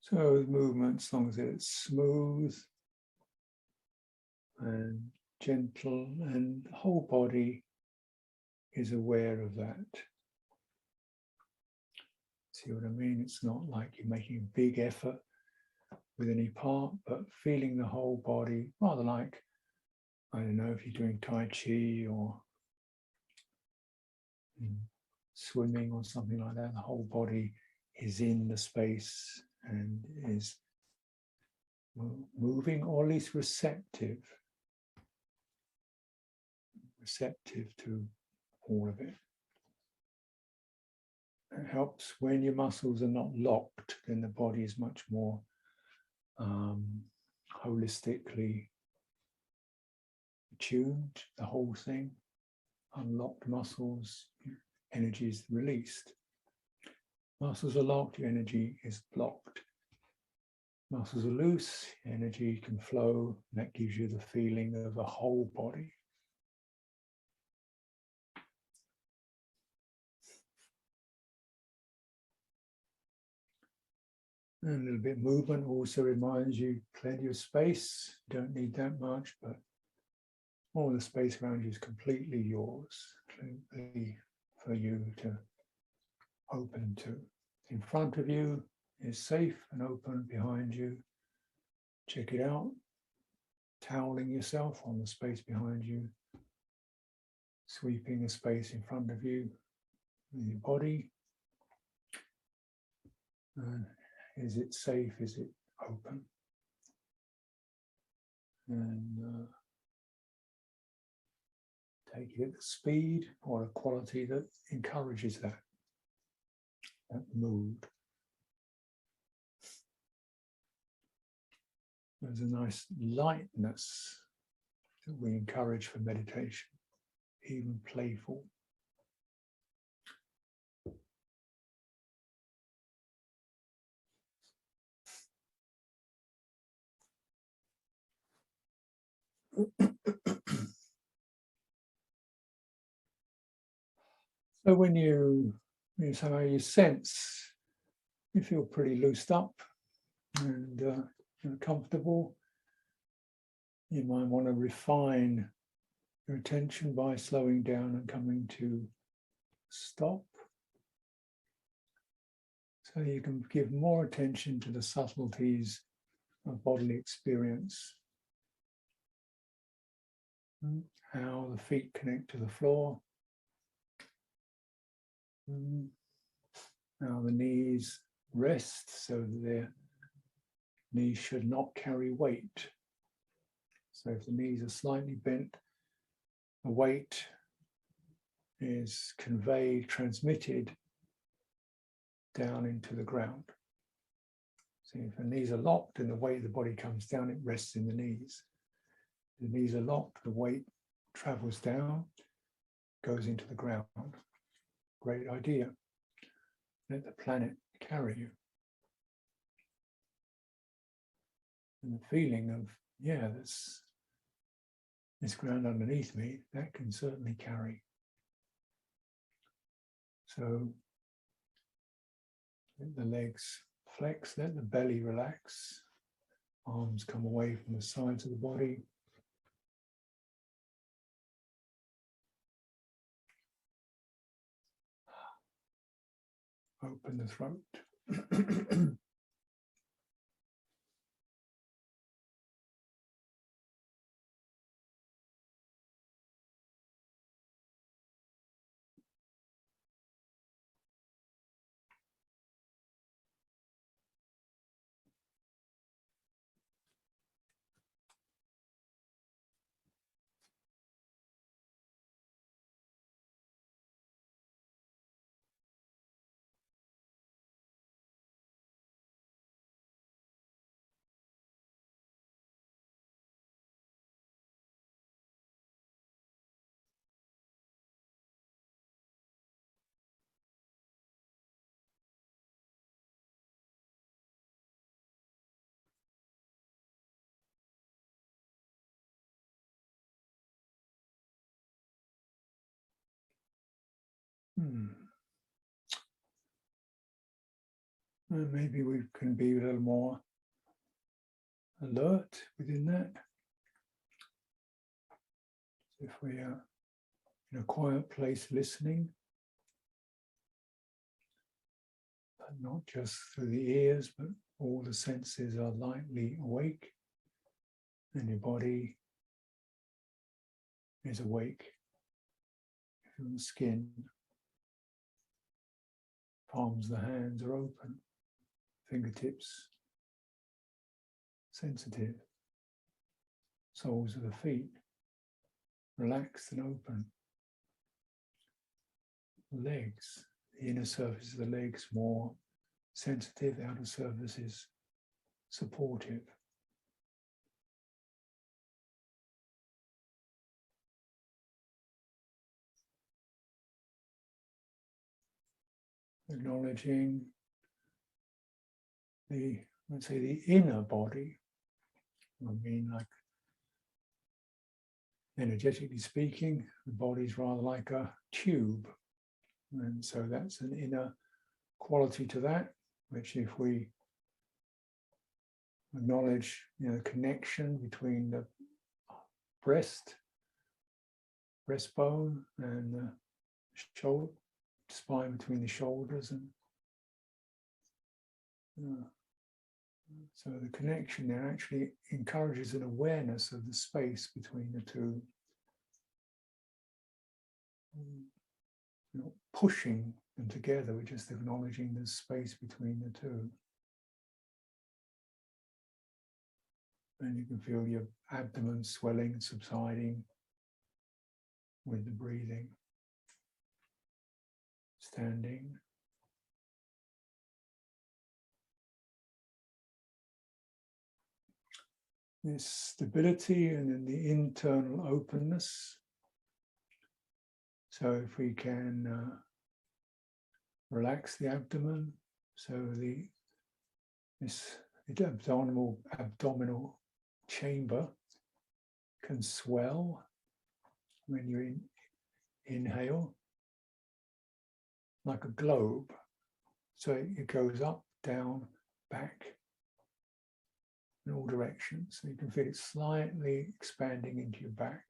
So the movement, as long as it's smooth and gentle, and the whole body is aware of that. See what I mean? It's not like you're making a big effort with any part, but feeling the whole body, rather like, I don't know, if you're doing Tai Chi or swimming or something like that, the whole body is in the space and is moving, or at least receptive to all of it. It helps when your muscles are not locked, then the body is much more holistically tuned, the whole thing. Unlocked muscles, energy is released. Muscles are locked, your energy is blocked. Muscles are loose, energy can flow, and that gives you the feeling of a whole body. And a little bit of movement also reminds you plenty of space. You don't need that much, but all the space around you is completely yours, completely for you to open to. In front of you is safe and open. Behind you, check it out. Toweling yourself on the space behind you, sweeping the space in front of you with your body. Is it safe? Is it open? And take it at the speed or a quality that encourages that mood. There's a nice lightness that we encourage for meditation, even playful. So when you somehow you sense, you feel pretty loosed up and comfortable, you might want to refine your attention by slowing down and coming to stop. So you can give more attention to the subtleties of bodily experience. How the feet connect to the floor. How the knees rest so that their knees should not carry weight. So if the knees are slightly bent, the weight is conveyed, transmitted down into the ground. So if the knees are locked and the weight of the body comes down, it rests in the knees. If the knees are locked, the weight travels down, goes into the ground. Great idea. Let the planet carry you. And the feeling of, yeah, this ground underneath me, that can certainly carry. So let the legs flex, let the belly relax, arms come away from the sides of the body. Open the throat. Maybe we can be a little more alert within that. If we are in a quiet place listening, but not just through the ears, but all the senses are lightly awake, and your body is awake. From the skin, palms of the hands are open, fingertips sensitive, soles of the feet relaxed and open. Legs, the inner surface of the legs more sensitive, the outer surface is supportive. Acknowledging the, let's say, the inner body. I mean, like, energetically speaking, the body's rather like a tube. And so that's an inner quality to that, which if we acknowledge, connection between the breastbone and the shoulder, spine between the shoulders, and so the connection there actually encourages an awareness of the space between the two. Not pushing them together, we're just acknowledging the space between the two. And you can feel your abdomen swelling and subsiding with the breathing. Standing. This stability and then the internal openness. So if we can relax the abdomen, so this abdominal chamber can swell when you inhale, like a globe. So it goes up, down, back, in all directions. So you can feel it slightly expanding into your back.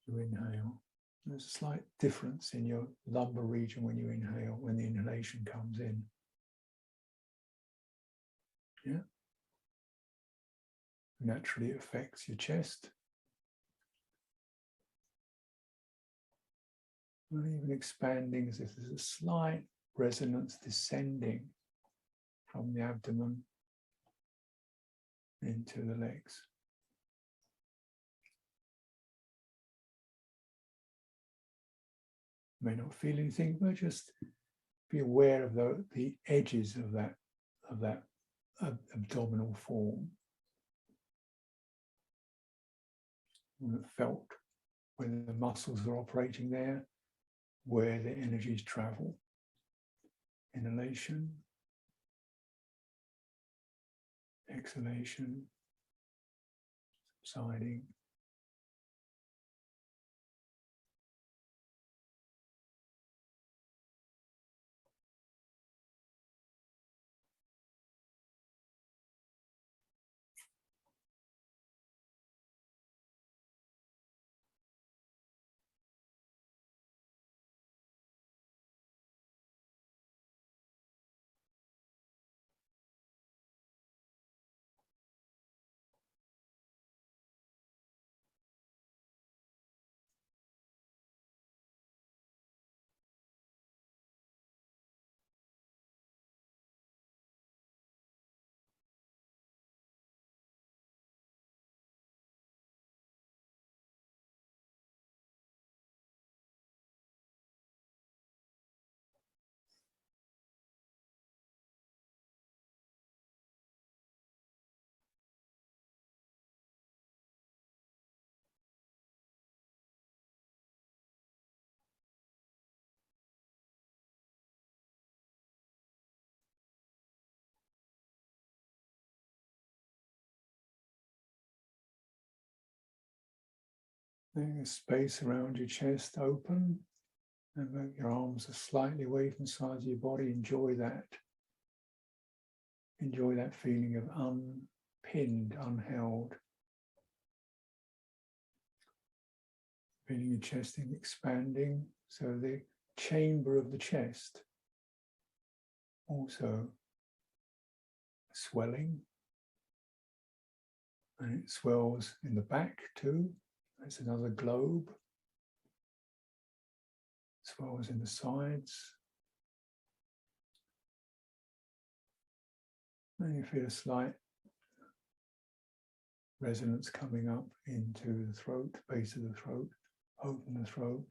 You inhale. There's a slight difference in your lumbar region when you inhale, when the inhalation comes in. Yeah. Naturally, it affects your chest. And even expanding as if there's a slight resonance descending from the abdomen into the legs. You may not feel anything, but just be aware of the edges of that abdominal form. Felt when the muscles are operating there, where the energies travel. Inhalation, exhalation, subsiding. Letting the space around your chest open And make your arms are slightly away from the sides of your body. Enjoy that. Enjoy that feeling of unpinned, unheld. Feeling your chest expanding. So the chamber of the chest also swelling. And it swells in the back too. That's another globe. Swells in the sides. And you feel a slight resonance coming up into the throat, base of the throat. Open the throat.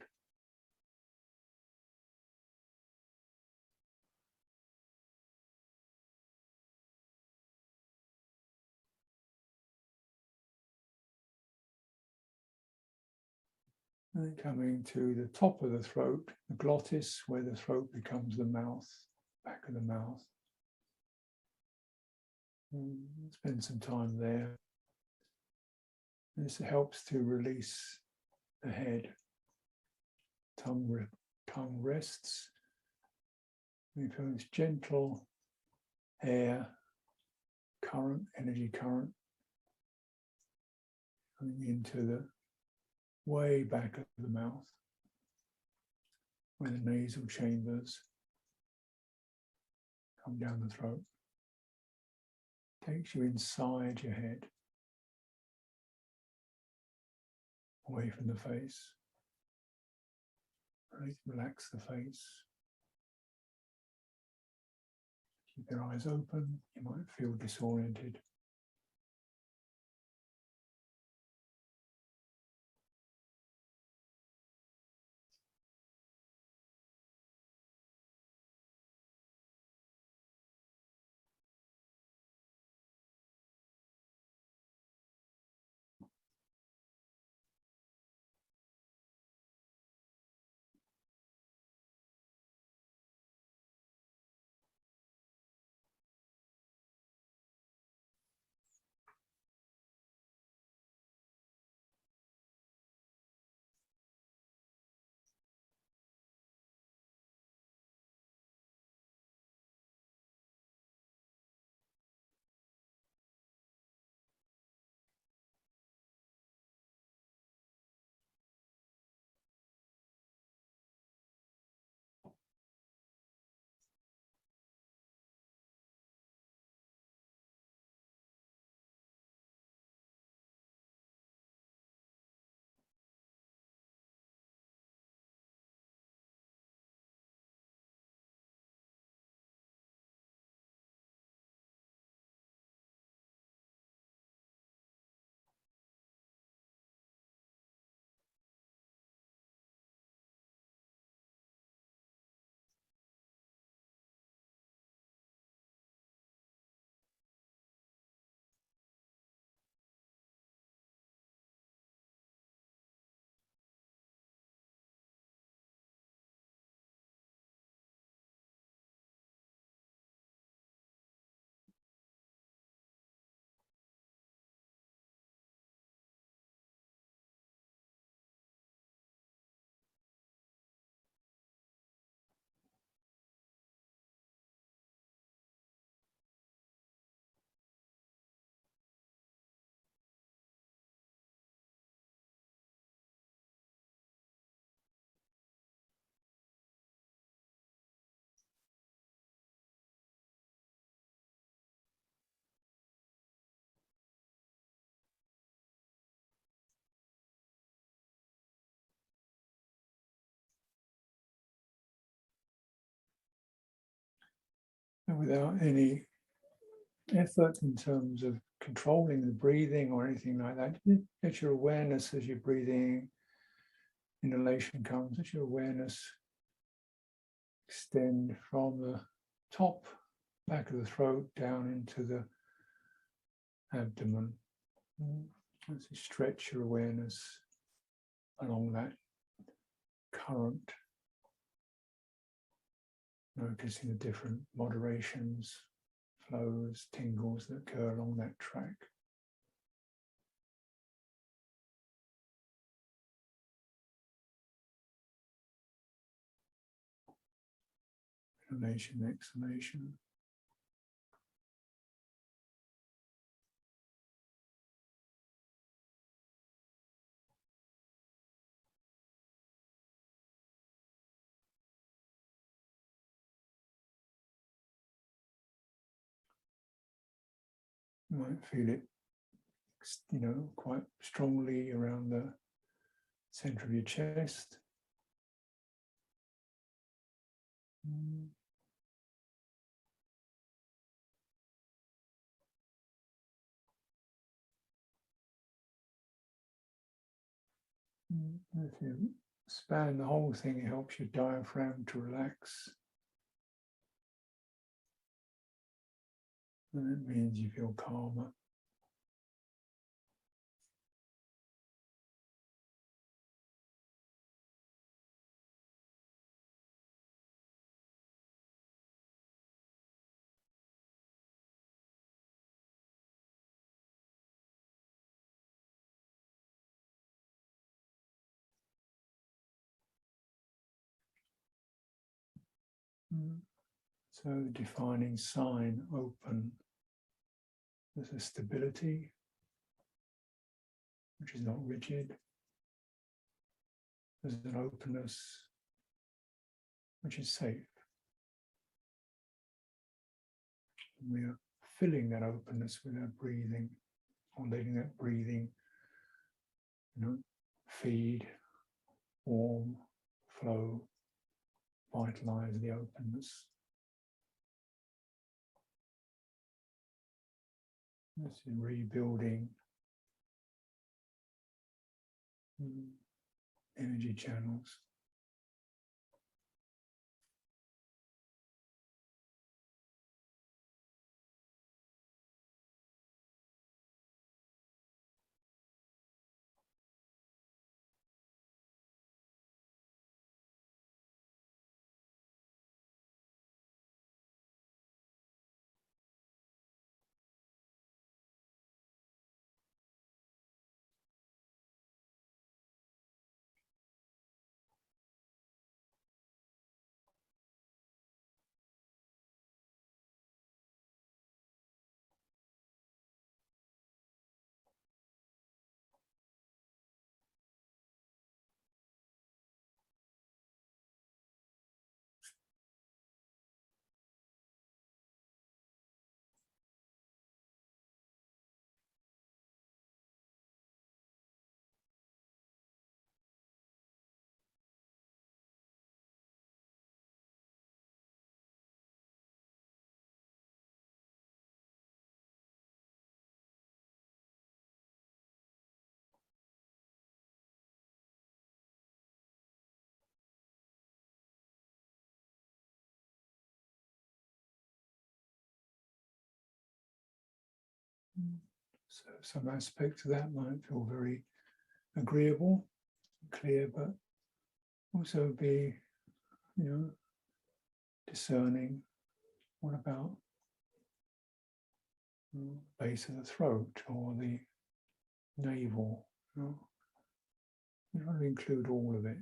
And coming to the top of the throat, the glottis, where the throat becomes the mouth, back of the mouth. Spend some time there. This helps to release the head. Tongue rests. We feel this gentle air current, energy current, coming into the way back of the mouth, where the nasal chambers come down the throat. Takes you inside your head, away from the face. Relax the face. Keep your eyes open. You might feel disoriented. And without any effort in terms of controlling the breathing or anything like that, let your awareness as you're breathing, inhalation comes, let your awareness extend from the top, back of the throat, down into the abdomen. As you stretch your awareness along that current, noticing the different moderations, flows, tingles that occur along that track. inhalation, exhalation. You might feel it, quite strongly around the center of your chest. If you span the whole thing, it helps your diaphragm to relax. And it means you feel calmer. So the defining sign, open, there's a stability, which is not rigid. There's an openness, which is safe. And we are filling that openness with our breathing, or letting that breathing, feed, warm, flow, vitalize the openness. This is rebuilding energy channels. So some aspects of that might feel very agreeable, clear, but also be, discerning. What about the base of the throat or the navel? You want to include all of it,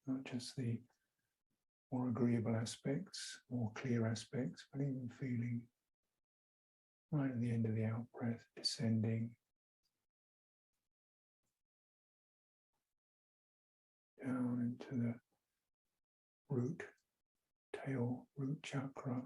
not just the more agreeable aspects, more clear aspects, but even feeling right at the end of the out-breath, descending down into the root, tail, root chakra.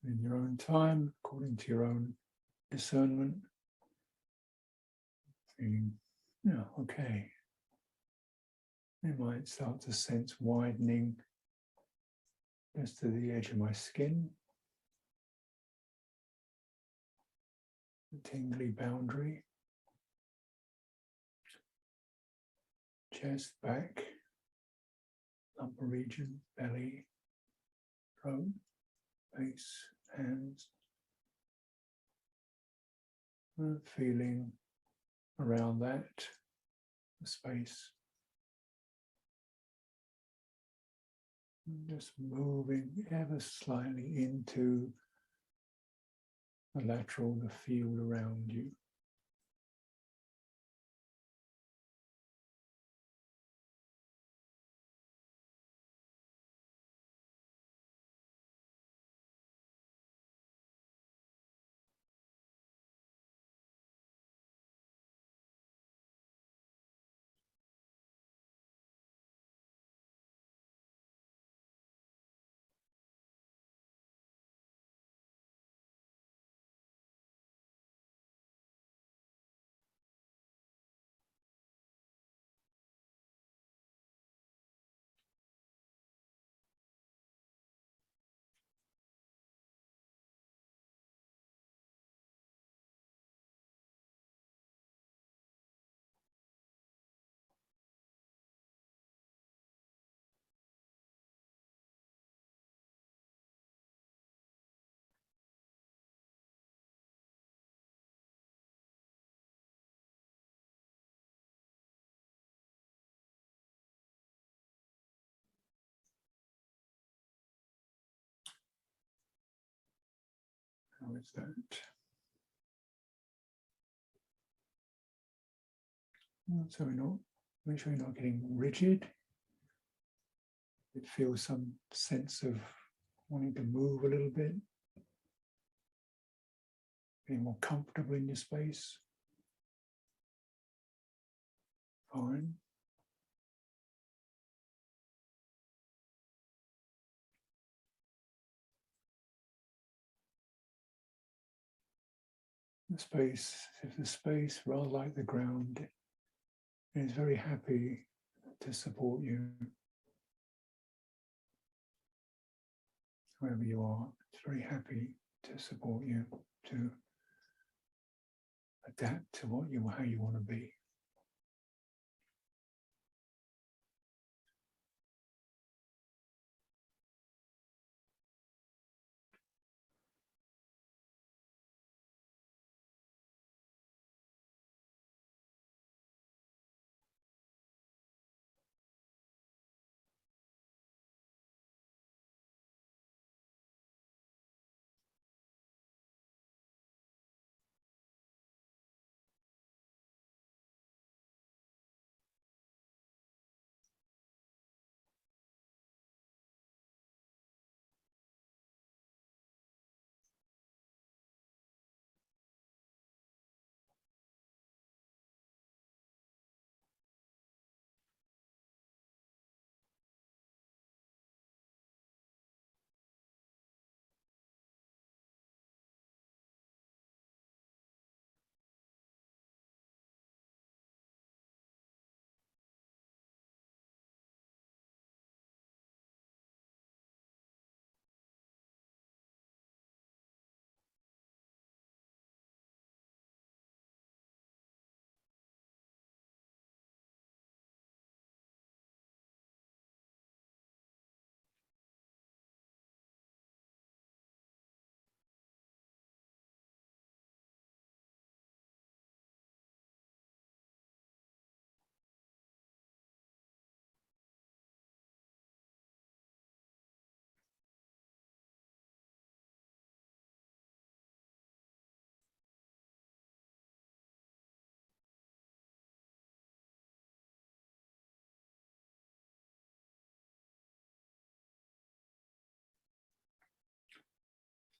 In your own time, according to your own discernment, feeling, okay. You might start to sense widening just to the edge of my skin, the tingly boundary, chest, back, upper region, belly, throat, face, hands, feeling around that, the space. Just moving ever slightly into the lateral, the field around you. How is that? So make sure you're not getting rigid. It feels some sense of wanting to move a little bit, being more comfortable in your space. Fine. The space, if the space, rather like the ground, is very happy to support you. Wherever you are, it's very happy to support you, to adapt to how you want to be.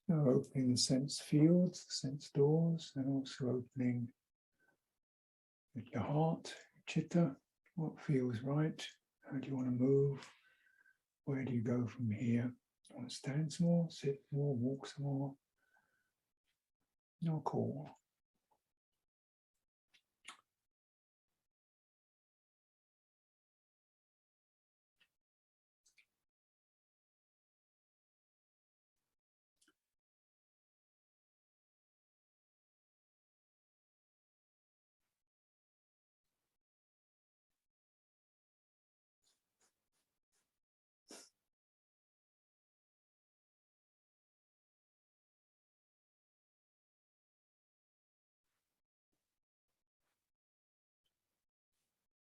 Now opening the sense fields, the sense doors, and also opening your heart, chitta. What feels right? How do you want to move? Where do you go from here? Do you want to stand some more, sit more, walk some more? No call.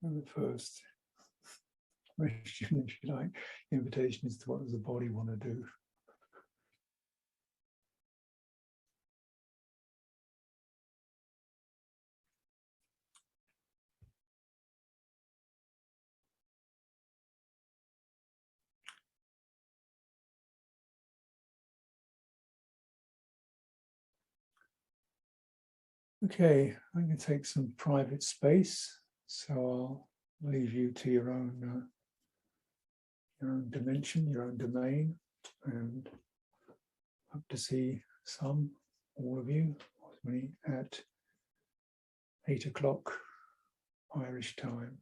And the first question, if you like, invitation is to what does the body want to do? Okay, I'm going to take some private space, so I'll leave you to your own dimension, your own domain, and hope to see some, all of you, at 8 o'clock Irish time.